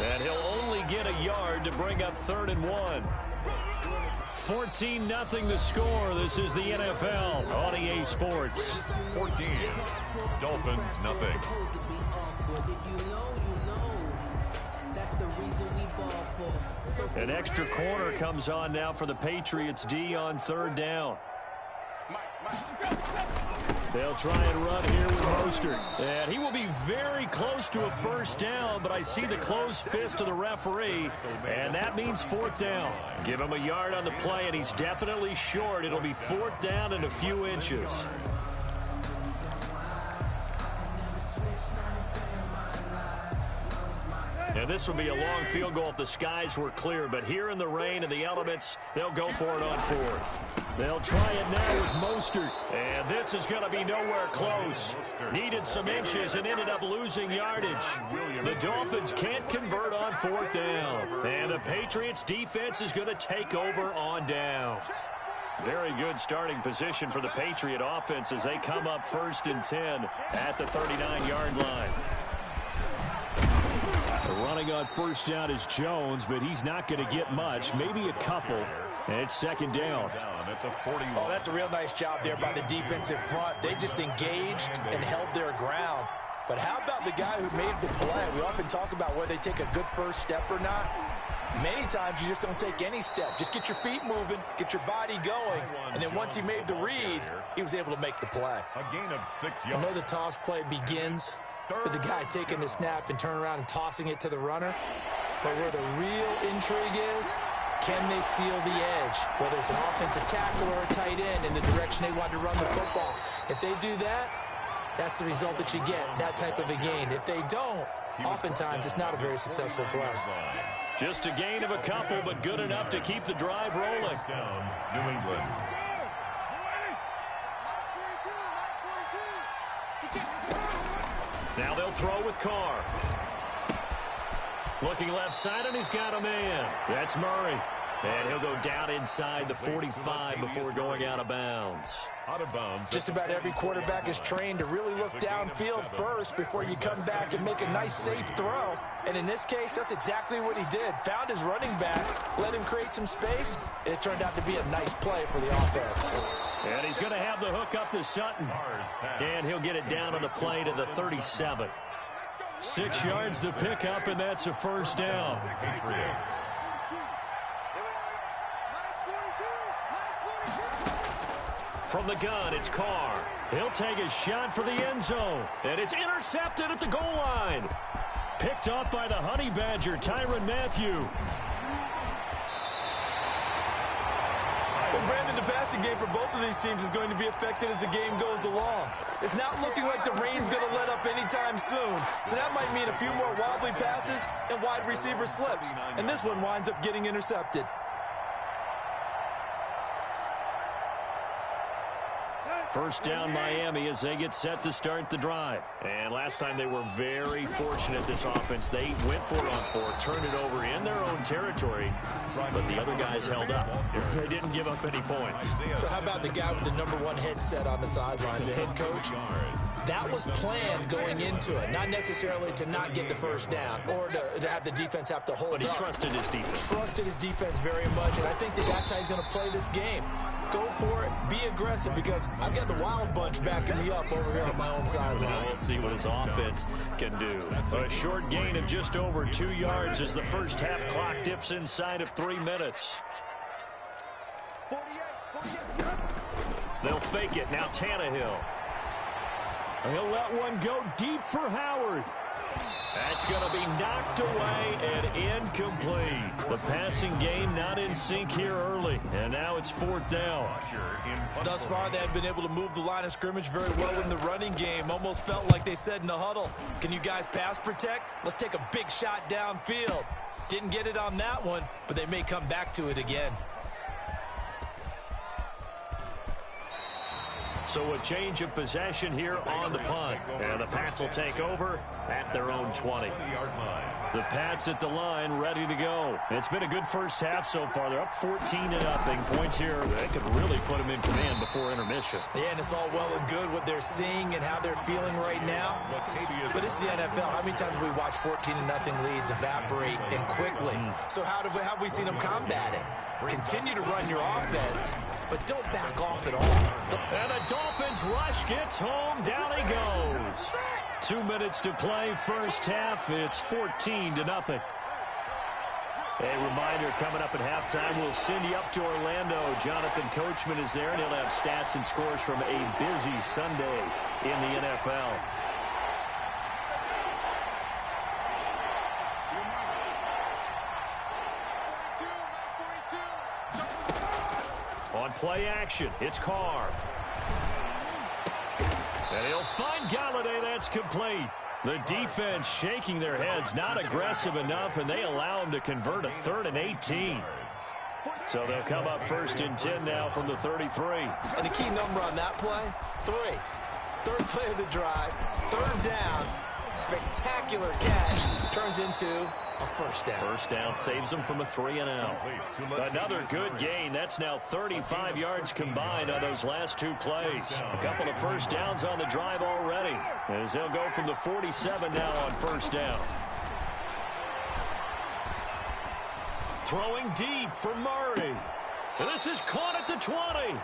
And he'll only get a yard to bring up 3rd and 1. 14-0 the score. This is the NFL on EA Sports. 14. Dolphins, nothing. An extra corner comes on now for the Patriots D on 3rd down. They'll try and run here with Mostert. And he will be very close to a first down, but I see the closed fist of the referee, and that means 4th down. Give him a yard on the play, and he's definitely short. It'll be 4th down and a few inches. And this will be a long field goal if the skies were clear, but here in the rain and the elements, they'll go for it on 4th. They'll try it now with Mostert, and this is going to be nowhere close. Needed some inches and ended up losing yardage. The Dolphins can't convert on 4th down, and the Patriots defense is going to take over on downs. Very good starting position for the Patriot offense as they come up 1st and 10 at the 39-yard line. Running on 1st down is Jones, but he's not going to get much, maybe a couple. And it's 2nd down. Oh, that's a real nice job there by the defensive front. They just engaged and held their ground. But how about the guy who made the play? We often talk about whether they take a good first step or not. Many times you just don't take any step. Just get your feet moving, get your body going, and then once he made the read, he was able to make the play. A gain of 6 yards. I know the toss play begins with the guy taking the snap and turning around and tossing it to the runner. But where the real intrigue is, can they seal the edge? Whether it's an offensive tackle or a tight end in the direction they want to run the football. If they do that, that's the result that you get, that type of a gain. If they don't, oftentimes it's not a very successful play. Just a gain of a couple, but good enough to keep the drive rolling. Down, New England. Now they'll throw with Carr. Looking left side, and he's got a man. That's Murray. And he'll go down inside the 45 before going out of bounds. Out of bounds. Just about every quarterback is trained to really look downfield first before you come back and make a nice, safe throw. And in this case, that's exactly what he did. Found his running back, let him create some space, and it turned out to be a nice play for the offense. And he's going to have the hook up to Sutton. And he'll get it down on the play to the 37. 6 yards to pick up, and that's a first down. Patriots. From the gun, it's Carr. He'll take a shot for the end zone. And it's intercepted at the goal line. Picked off by the Honey Badger, Tyrann Mathieu. Well, Brandon, the passing game for both of these teams is going to be affected as the game goes along. It's not looking like the rain's going to let up anytime soon. So that might mean a few more wobbly passes and wide receiver slips. And this one winds up getting intercepted. First down Miami as they get set to start the drive. And last time they were very fortunate, this offense. They went for it on 4, turned it over in their own territory, but the other guys held up. They didn't give up any points. So how about the guy with the #1 headset on the sidelines, the head coach? That was planned going into it, not necessarily to not get the first down or to have the defense have to hold up. But he trusted his defense. Trusted his defense very much, and I think that's how he's going to play this game. Go for it. Be aggressive, because I've got the wild bunch backing me up over here on my own sideline. We'll see what his offense can do. A short gain of just over 2 yards as the first half clock dips inside of 3 minutes. 48. They'll fake it. Now Tannehill. He'll let one go deep for Howard. That's going to be knocked away and incomplete. The passing game not in sync here early, and now it's 4th down. Thus far, they have been able to move the line of scrimmage very well in the running game. Almost felt like they said in the huddle, can you guys pass protect? Let's take a big shot downfield. Didn't get it on that one, but they may come back to it again. So a change of possession here on the punt. And the Pats will take over at their own 20. The Pats at the line, ready to go. It's been a good first half so far. They're up 14-0. Points here, they could really put them in command before intermission. Yeah, and it's all well and good what they're seeing and how they're feeling right now. But it's the NFL. How many times have we watched 14-0 leads evaporate and quickly? So how have we seen them combat it? Continue to run your offense, but don't back off at all. And the Dolphins rush gets home. Down he goes. 2 minutes to play first half. It's 14-0. A reminder, coming up at halftime, we'll send you up to Orlando. Jonathan Coachman is there, and he'll have stats and scores from a busy Sunday in the NFL. On play action, it's Carr. And he'll find Galladay. That's complete. The defense shaking their heads, not aggressive enough, and they allow him to convert a 3rd and 18. So they'll come up 1st and 10 now from the 33. And the key number on that play, 3. 3rd play of the drive, 3rd down, spectacular catch, turns into a first down. First down saves them from a 3-and-out. Another good gain. That's now 35 yards combined on those last 2 plays. A couple of first downs on the drive already, as they'll go from the 47 now on first down. Throwing deep for Murray. And this is caught at the 20.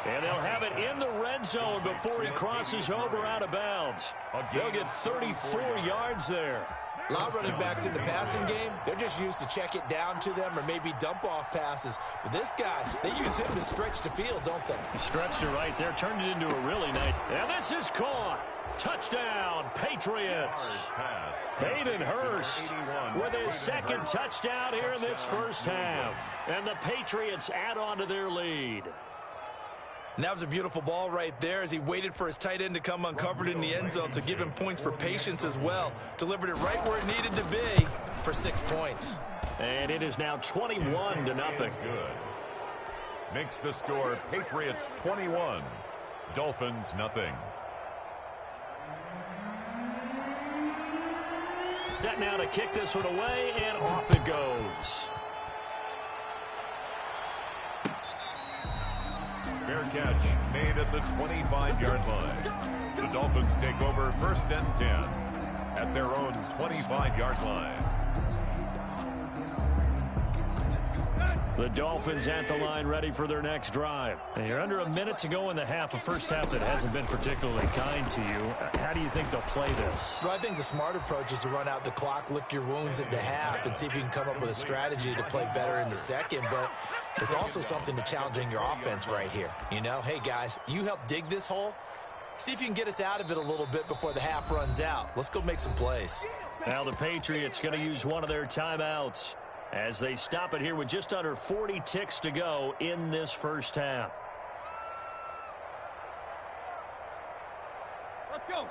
And they'll have it in the red zone before he crosses over out of bounds. They'll get 34 yards there. A lot of running backs in the passing game, they're just used to check it down to them or maybe dump off passes. But this guy, they use him to stretch the field, don't they? He stretched it right there, turned it into a really nice. And this is caught. Touchdown, Patriots. Hayden Hurst with his 2nd touchdown here in this first half. And the Patriots add on to their lead. And that was a beautiful ball right there as he waited for his tight end to come uncovered in the end zone, so give him points for patience as well. Delivered it right where it needed to be for 6 points. And it is now 21-0. Good. Makes the score Patriots 21, Dolphins nothing. Set now to kick this one away, and off it goes. Fair catch made at the 25-yard line. The Dolphins take over 1st and 10 at their own 25-yard line. The Dolphins at the line, ready for their next drive. And you're under a minute to go in the half, a first half that hasn't been particularly kind to you. How do you think they'll play this? Well, I think the smart approach is to run out the clock, lick your wounds at the half, and see if you can come up with a strategy to play better in the second. But there's also something to challenging your offense right here. You know, hey, guys, you help dig this hole. See if you can get us out of it a little bit before the half runs out. Let's go make some plays. Now the Patriots going to use one of their timeouts as they stop it here with just under 40 ticks to go in this first half.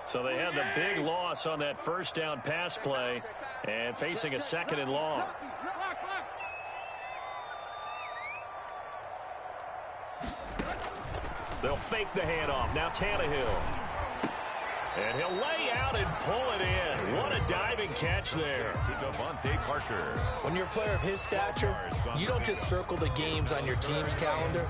So they had the big loss on that first down pass play and facing a 2nd and long. They'll fake the handoff. Now Tannehill. And he'll lay out and pull it in. What a diving catch there. To Devontae Parker. When you're a player of his stature, you don't just circle the games on your team's calendar.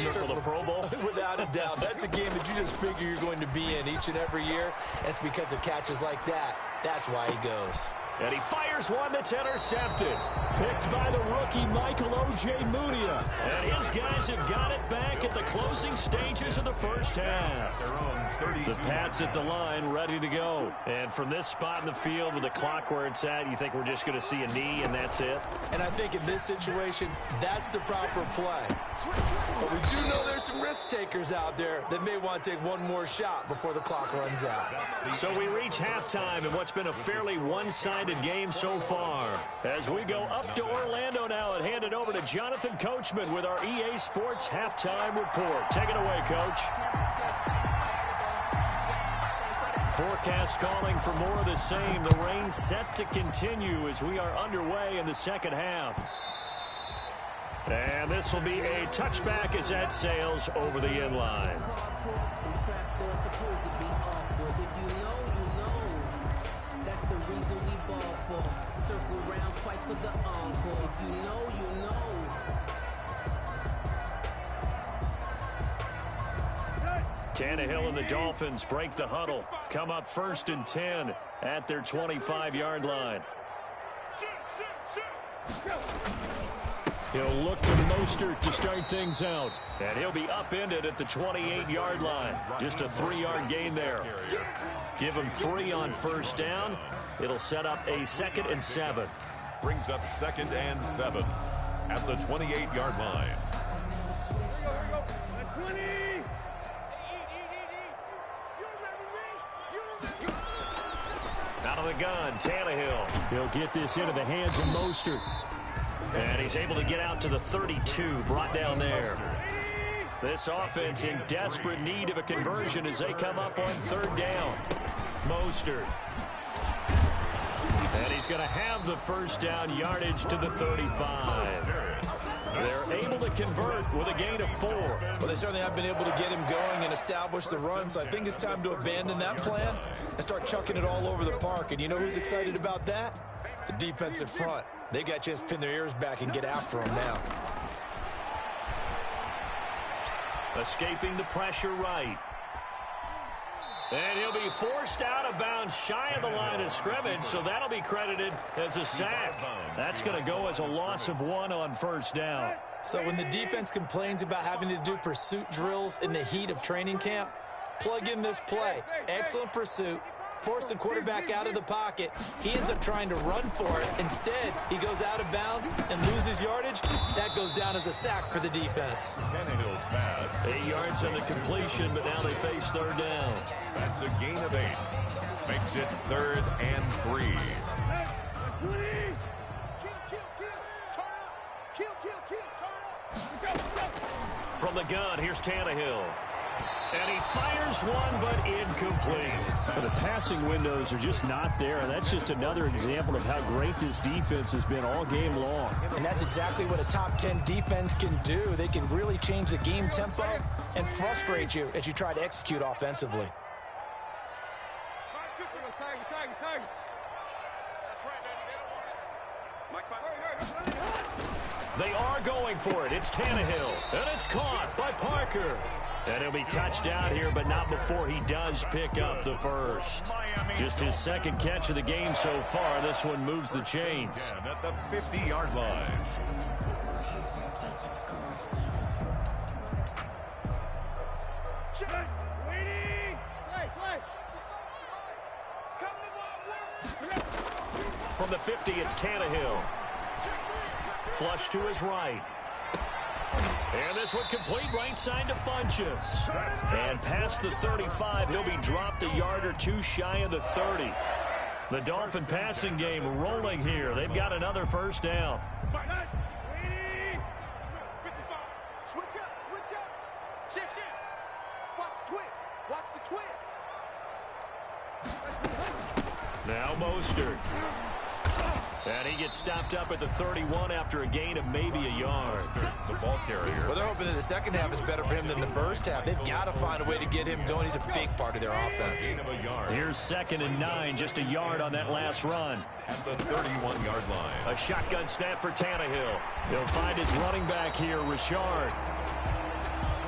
Circle the Pro Bowl? Without a doubt. That's a game that you just figure you're going to be in each and every year. It's because of catches like that. That's why he goes. And he fires one that's intercepted. Picked by the rookie Michael O.J. Mudia. And his guys have got it back at the closing stages of the first half. The Pats at the line, ready to go. And from this spot in the field with the clock where it's at, you think we're just going to see a knee and that's it? And I think in this situation, that's the proper play. But we do know there's some risk takers out there that may want to take one more shot before the clock runs out. So we reach halftime in what's been a fairly one-sided game so far. As we go up to Orlando now and hand it over to Jonathan Coachman with our EA Sports Halftime Report. Take it away, Coach. Forecast calling for more of the same. The rain set to continue as we are underway in the second half. And this will be a touchback as that sails over the end line. That's the reason we ball for. Circle round twice for the encore. If you know, you know. Tannehill and the Dolphins break the huddle. Come up 1st and 10 at their 25-yard line. He'll look to Mostert to start things out. And he'll be upended at the 28-yard line. Just a 3-yard gain there. Give him 3 on first down. It'll set up a 2nd and 7. Brings up 2nd and 7 at the 28-yard line. Out of the gun, Tannehill. He'll get this into the hands of Mostert. And he's able to get out to the 32, brought down there. This offense in desperate need of a conversion as they come up on 3rd down. Mostert. And he's going to have the first down, yardage to the 35. They're able to convert with a gain of 4. Well, they certainly have been able to get him going and establish the run, so I think it's time to abandon that plan and start chucking it all over the park. And you know who's excited about that? The defensive front. They got a chance to pin their ears back and get after him now. Escaping the pressure right. And he'll be forced out of bounds shy of the line of scrimmage, so that'll be credited as a sack. That's going to go as a loss of 1 on first down. So when the defense complains about having to do pursuit drills in the heat of training camp, plug in this play. Excellent pursuit. Force the quarterback out of the pocket. He ends up trying to run for it. Instead, he goes out of bounds and loses yardage. That goes down as a sack for the defense. Tannehill's pass. 8 yards on the completion, but now they face 3rd down. That's a gain of 8. Makes it 3rd and 3. From the gun, here's Tannehill. And he fires one, but incomplete. But the passing windows are just not there, and that's just another example of how great this defense has been all game long. And that's exactly what a top 10 defense can do. They can really change the game tempo and frustrate you as you try to execute offensively. They are going for it. It's Tannehill. And it's caught by Parker. And he'll be touched down here, but not before he does pick up the first. Just his 2nd catch of the game so far. This one moves the chains. And at the 50-yard line. From the 50, it's Tannehill. Flush to his right. And this one complete right side to Funchess. And past the 35, he'll be dropped a yard or 2 shy of the 30. The Dolphin passing game rolling here. They've got another first down. Switch up. Shift. Watch the twist. Watch the twist. Now Mostert. And he gets stopped up at the 31 after a gain of maybe a yard. The ball carrier. Well, they're hoping that the second half is better for him than the first half. They've got to find a way to get him going. He's a big part of their offense. Here's 2nd and 9, just a yard on that last run. At the 31-yard line. A shotgun snap for Tannehill. He'll find his running back here, Richard.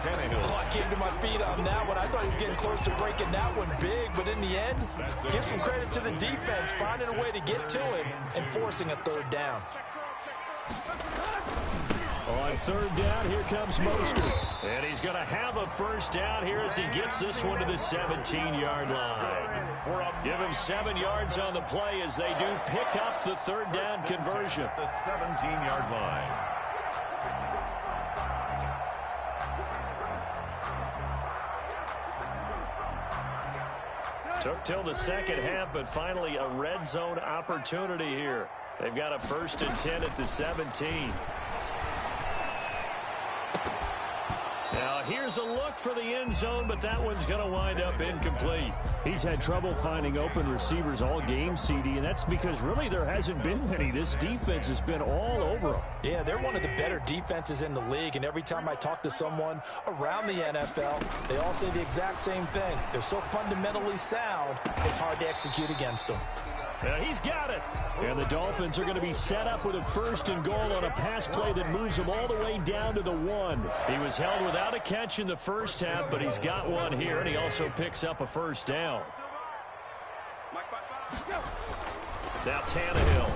Tannehill. Oh, I came to my feet on that one. I thought he was getting close to breaking that one big, but in the end, give some credit to the defense, finding a way to get to him and forcing a third down. On third down, here comes Mostert. And he's going to have a first down here as he gets this one to the 17-yard line. Give him 7 yards on the play as they do pick up the third down conversion. The 17-yard line. Took till the second half, but finally a red zone opportunity here. They've got a 1st and 10 at the 17. Now here's a look for the end zone, but that one's going to wind up incomplete. He's had trouble finding open receivers all game, CD, and that's because really there hasn't been many. This defense has been all over them. Yeah, they're one of the better defenses in the league, and every time I talk to someone around the NFL, they all say the exact same thing. They're so fundamentally sound, it's hard to execute against them. He's got it. And the Dolphins are going to be set up with a 1st and goal on a pass play that moves them all the way down to the 1. He was held without a catch in the first half, but he's got one here, and he also picks up a first down. Now Tannehill.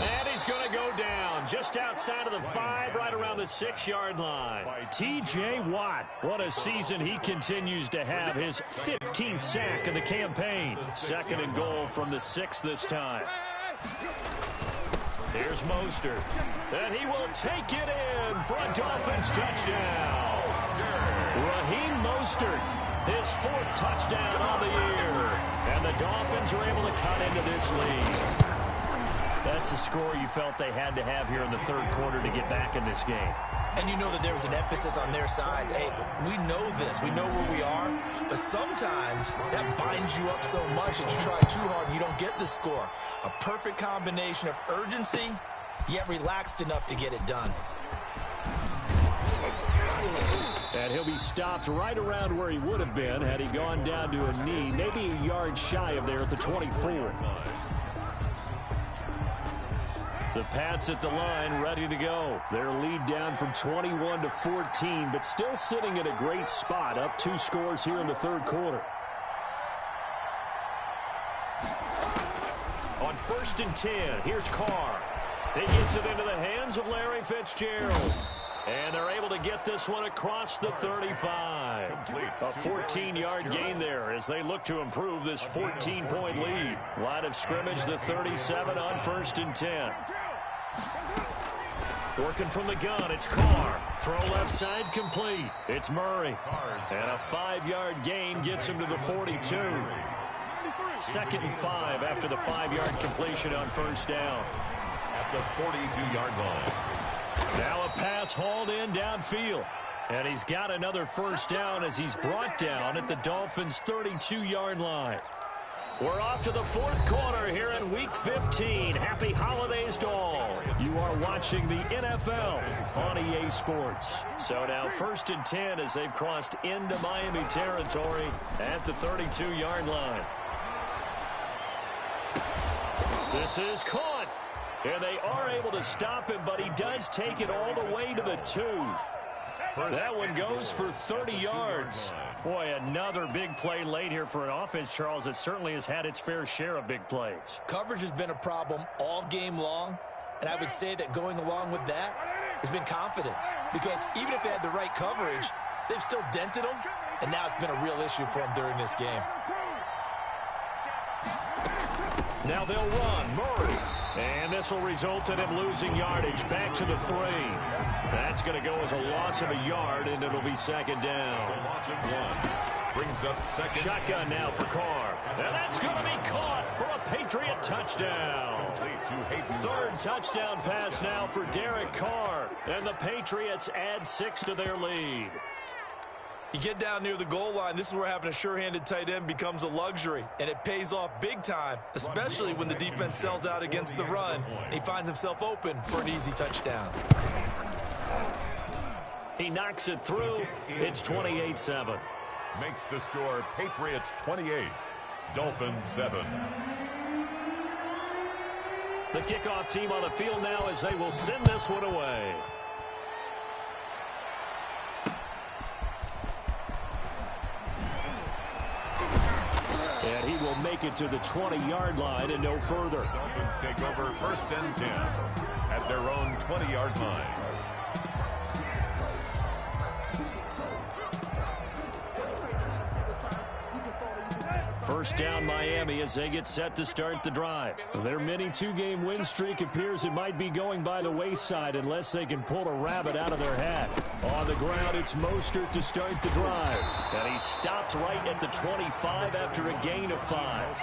And he's going to go down just outside of the 5, right around the 6-yard line. T.J. Watt, what a season he continues to have. His 15th sack of the campaign. 2nd and goal from the 6 this time. Here's Mostert. And he will take it in for a Dolphins touchdown. Raheem Mostert, his 4th touchdown on the year. And the Dolphins are able to cut into this lead. That's a score you felt they had to have here in the third quarter to get back in this game. And you know that there was an emphasis on their side. Hey, we know this. We know where we are. But sometimes that binds you up so much that you try too hard and you don't get the score. A perfect combination of urgency, yet relaxed enough to get it done. And he'll be stopped right around where he would have been had he gone down to a knee, maybe a yard shy of there at the 24. The Pats at the line, ready to go. Their lead down from 21 to 14, but still sitting in a great spot, up 2 scores here in the third quarter. On 1st and 10, here's Carr. He gets it into the hands of Larry Fitzgerald. And they're able to get this one across the 35. A 14-yard gain there as they look to improve this 14-point lead. Line of scrimmage, the 37 on 1st and 10. Working from the gun, it's Carr. Throw left side complete. It's Murray. And a 5-yard gain gets him to the 42. 2nd and 5 after the 5-yard completion on 1st down. At the 42-yard line. Now a pass hauled in downfield. And he's got another first down as he's brought down at the Dolphins' 32-yard line. We're off to the 4th quarter here in Week 15. Happy holidays to all. You are watching the NFL on EA Sports. So now 1st and 10 as they've crossed into Miami territory at the 32-yard line. This is caught. And they are able to stop him, but he does take it all the way to the 2. That one goes for 30 yards. Boy, another big play late here for an offense, Charles, that certainly has had its fair share of big plays. Coverage has been a problem all game long, and I would say that going along with that has been confidence. Because even if they had the right coverage, they've still dented them, and now it's been a real issue for them during this game. Now they'll run. Murray. And this will result in him losing yardage back to the 3. That's going to go as a loss of a yard, and it'll be 2nd down. It's a loss of 1. Brings up 2nd. Shotgun now for Carr. And that's going to be caught for a Patriot touchdown. 3rd touchdown pass now for Derek Carr. And the Patriots add 6 to their lead. You get down near the goal line, this is where having a sure-handed tight end becomes a luxury, and it pays off big time, especially when the defense sells out against the run, and he finds himself open for an easy touchdown. He knocks it through. It's 28-7. Makes the score Patriots 28, Dolphins 7. The kickoff team on the field now as they will send this one away. make it to the 20-yard line and no further. The Dolphins take over 1st and 10 at their own 20-yard line. First down Miami as they get set to start the drive. Their mini two-game win streak appears it might be going by the wayside unless they can pull a rabbit out of their hat. On the ground, it's Mostert to start the drive. And he stopped right at the 25 after a gain of 5.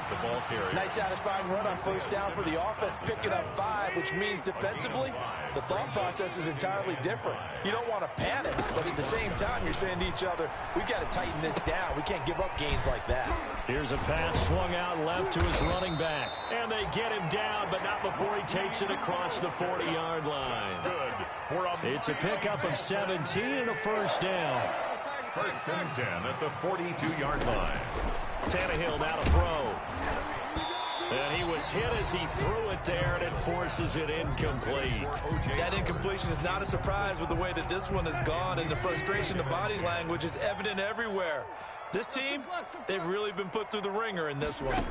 The ball carrier. Nice satisfying run on first down for the offense, picking up 5, which means defensively, the thought process is entirely different. You don't want to panic, but at the same time, you're saying to each other, we've got to tighten this down. We can't give up gains like that. Here's a pass swung out left to his running back. And they get him down, but not before he takes it across the 40-yard line. Good. It's a pickup of 17 and a first down. 1st and 10 at the 42-yard line. Tannehill now to throw. And he was hit as he threw it there, and it forces it incomplete. That incompletion is not a surprise with the way that this one has gone, and the frustration of body language is evident everywhere. This team, they've really been put through the ringer in this one.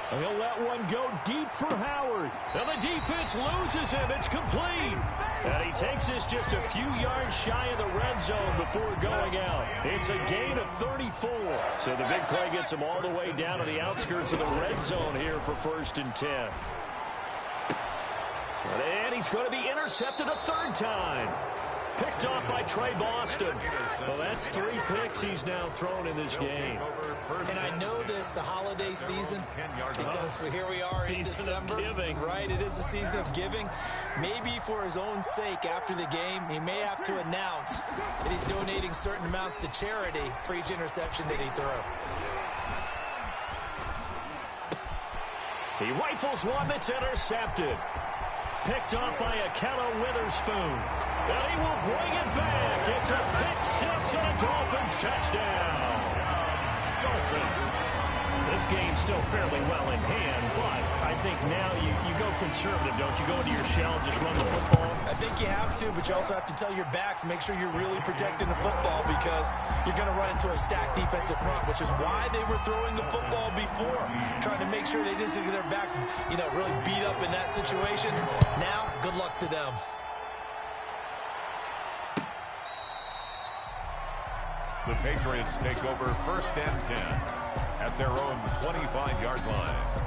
He'll let one go deep for Howard. And the defense loses him. It's complete. And he takes this just a few yards shy of the red zone before going out. It's a gain of 34. So the big play gets him all the way down to the outskirts of the red zone here for 1st and 10. And he's going to be intercepted a third time. Picked off by Trey Boston. Well, that's 3 picks he's now thrown in this game. And I know this, the holiday season, because here we are in December. Right, it is the season of giving. Maybe for his own sake after the game, he may have to announce that he's donating certain amounts to charity for each interception that he threw. He rifles one that's intercepted. Picked off by Akello Witherspoon. And he will bring it back. It's a pick 6 and a Dolphins touchdown. This game's still fairly well in hand, but I think now you go conservative, don't you? Go into your shell and just run the football? I think you have to, but you also have to tell your backs, make sure you're really protecting the football because you're going to run into a stacked defensive front, which is why they were throwing the football before, trying to make sure they just get their backs, really beat up in that situation. Now, good luck to them. The Patriots take over 1st and 10 at their own 25-yard line.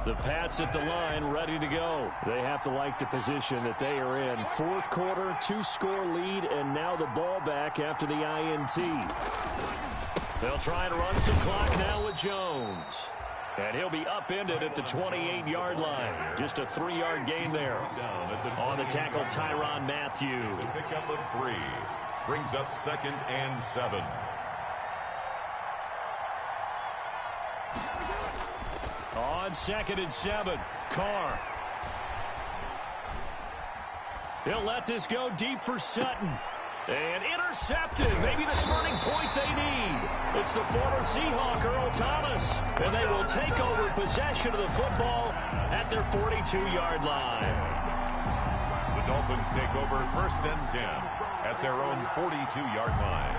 The Pats at the line, ready to go. They have to like the position that they are in. 4th quarter, 2-score lead, and now the ball back after the INT. They'll try and run some clock now with Jones. And he'll be upended at the 28-yard line. Just a 3-yard gain there. On the tackle, Tyrann Mathieu. The pickup of 3 brings up 2nd and 7. On 2nd and 7, Carr. He'll let this go deep for Sutton. And intercepted. Maybe the turning point they need. It's the former Seahawk, Earl Thomas. And they will take over possession of the football at their 42-yard line. The Dolphins take over 1st and 10 at their own 42-yard line.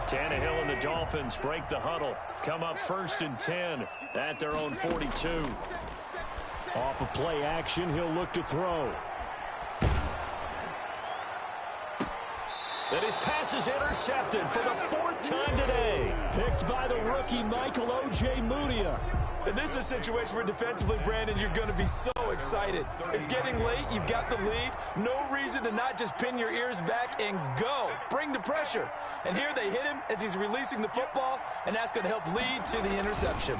Tannehill and the Dolphins break the huddle. Come up 1st and 10 at their own 42. Off of play action, he'll look to throw. And his pass is intercepted for the 4th time today. Picked by the rookie Michael Ojemudia. And this is a situation where defensively, Brandon, you're going to be so excited. It's getting late. You've got the lead. No reason to not just pin your ears back and go. Bring the pressure. And here they hit him as he's releasing the football, and that's going to help lead to the interception.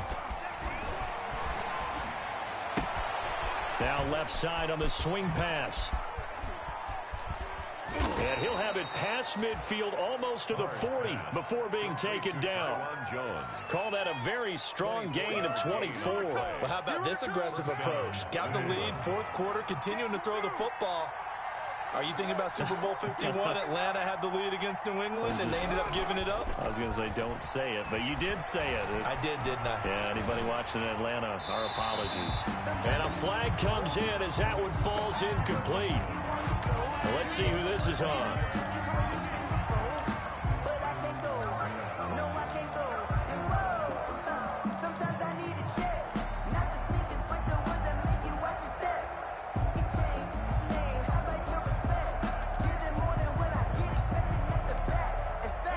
Now left side on the swing pass. And he'll have it past midfield almost to the 40 before being taken down. Call that a very strong gain of 24. Well, how about this aggressive approach? Got the lead, 4th quarter, continuing to throw the football. Are you thinking about Super Bowl 51? Atlanta had the lead against New England, and they ended up giving it up? I was going to say don't say it, but you did say it. I did, didn't I? Yeah, anybody watching Atlanta, our apologies. And a flag comes in as that one falls incomplete. Well, let's see who this is on.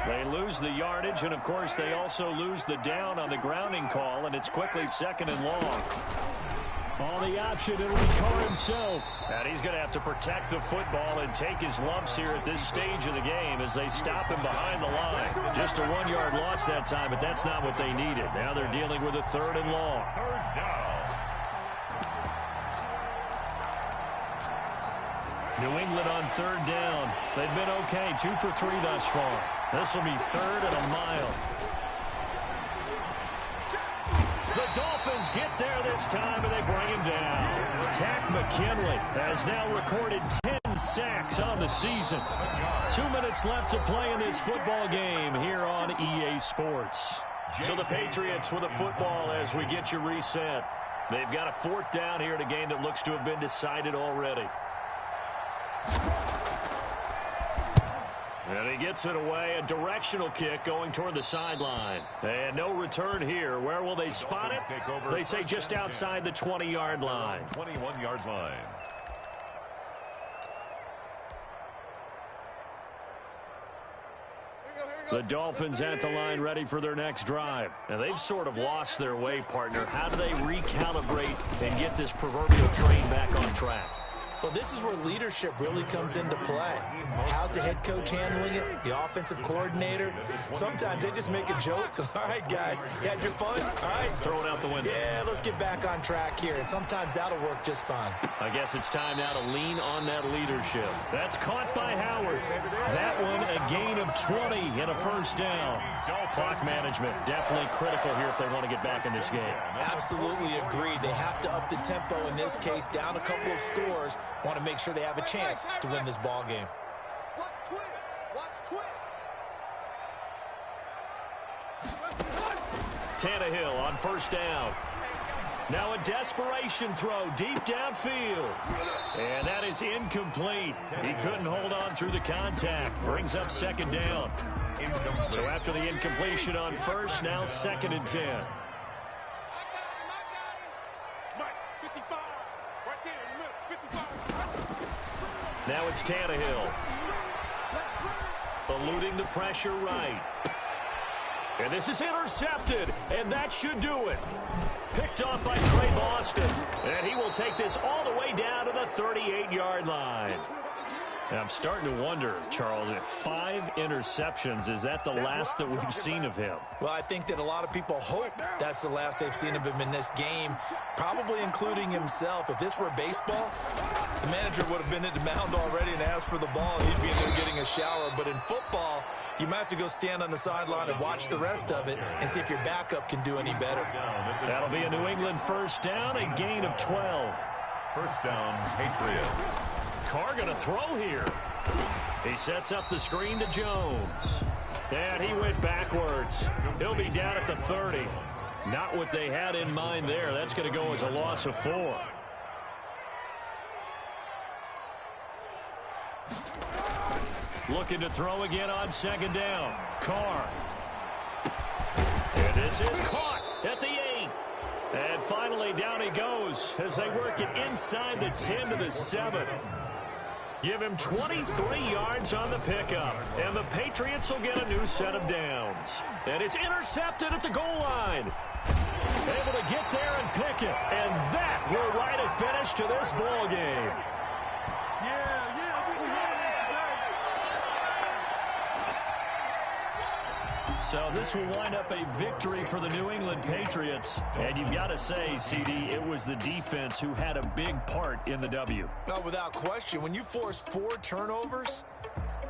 They lose the yardage, and, of course, they also lose the down on the grounding call, and it's quickly 2nd and long. On the option, it'll be Carr himself. And he's going to have to protect the football and take his lumps here at this stage of the game as they stop him behind the line. Just a 1-yard loss that time, but that's not what they needed. Now they're dealing with a 3rd and long. Third down. New England on 3rd down. They've been okay, 2 for 3 thus far. This will be 3rd and a mile. The Dolphins get there this time, and they bring him down. Takk McKinley has now recorded 10 sacks on the season. 2 minutes left to play in this football game here on EA Sports. So the Patriots with a football as we get you reset. They've got a 4th down here in a game that looks to have been decided already. And he gets it away, a directional kick going toward the sideline. And no return here. Where will they spot it? They say just outside the 20-yard line. 21-yard line. The Dolphins at the line ready for their next drive. And they've sort of lost their way, partner. How do they recalibrate and get this proverbial train back on track? Well, this is where leadership really comes into play. How's the head coach handling it? The offensive coordinator? Sometimes they just make a joke. All right, guys, you had your fun? All right. Throw it out the window. Yeah, let's get back on track here. And sometimes that'll work just fine. I guess it's time now to lean on that leadership. That's caught by Howard. That one a gain of 20 and a 1st down. Clock management definitely critical here if they want to get back in this game. Absolutely agreed. They have to up the tempo in this case, down a couple of scores. Want to make sure they have a chance to win this ball game. Watch twist. Watch twist. Tannehill on 1st down. Now a desperation throw deep downfield. And that is incomplete. He couldn't hold on through the contact. Brings up 2nd down. So after the incompletion on 1st, now 2nd and 10. Now it's Tannehill. Eluding the pressure right. And this is intercepted, and that should do it. Picked off by Trey Boston. And he will take this all the way down to the 38-yard line. And I'm starting to wonder, Charles, if 5 interceptions, is that the last that we've seen of him? Well, I think that a lot of people hope that's the last they've seen of him in this game, probably including himself. If this were baseball, the manager would have been at the mound already and asked for the ball, and he'd be in there getting a shower. But in football, you might have to go stand on the sideline and watch the rest of it and see if your backup can do any better. That'll be a New England 1st down, a gain of 12. 1st down, Patriots. Carr going to throw here. He sets up the screen to Jones. And he went backwards. He'll be down at the 30. Not what they had in mind there. That's going to go as a loss of 4. Looking to throw again on 2nd down. Carr. And this is caught at the 8. And finally down he goes as they work it inside the 10 to the 7. Give him 23 yards on the pickup. And the Patriots will get a new set of downs. And it's intercepted at the goal line. Able to get there and pick it. And that will write a finish to this ball game. So this will wind up a victory for the New England Patriots. And you've got to say, CD, it was the defense who had a big part in the W. No, without question. When you force 4 turnovers,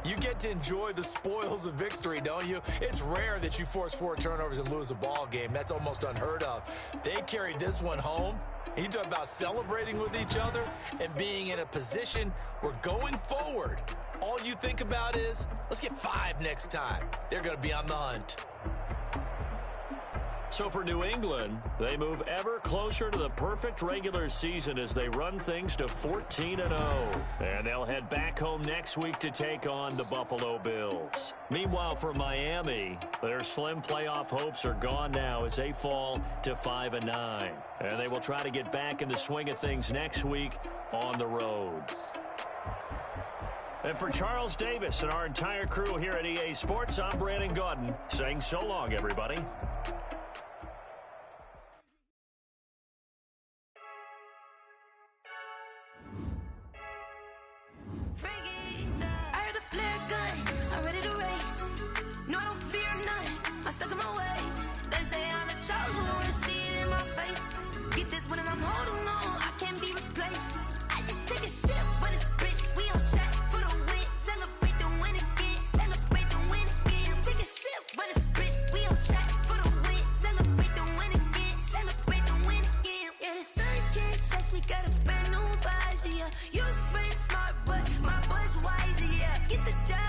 you get to enjoy the spoils of victory, don't you? It's rare that you force 4 turnovers and lose a ball game. That's almost unheard of. They carried this one home. You talk about celebrating with each other and being in a position where going forward, all you think about is, let's get 5 next time. They're going to be on the hunt. So for New England, they move ever closer to the perfect regular season as they run things to 14-0. And they'll head back home next week to take on the Buffalo Bills. Meanwhile, for Miami, their slim playoff hopes are gone now as they fall to 5-9. And they will try to get back in the swing of things next week on the road. And for Charles Davis and our entire crew here at EA Sports, I'm Brandon Gaudin saying so long, everybody. I heard a flare gun, I'm ready to race. No, I don't fear none, I'm stuck in my ways. They say I'm the chosen one, see it in my face. Get this one and I'm holding on, I can't be replaced. I just take a sip when it's split, we on track for the win. Celebrate the win again, celebrate the win again. Take a sip when it's split, we on track for the win. Celebrate the win again, celebrate the win again. Yeah, the sun can't touch me, got a brand new visor, yeah. Your friend smart, but my bud's wiser, yeah. Get the job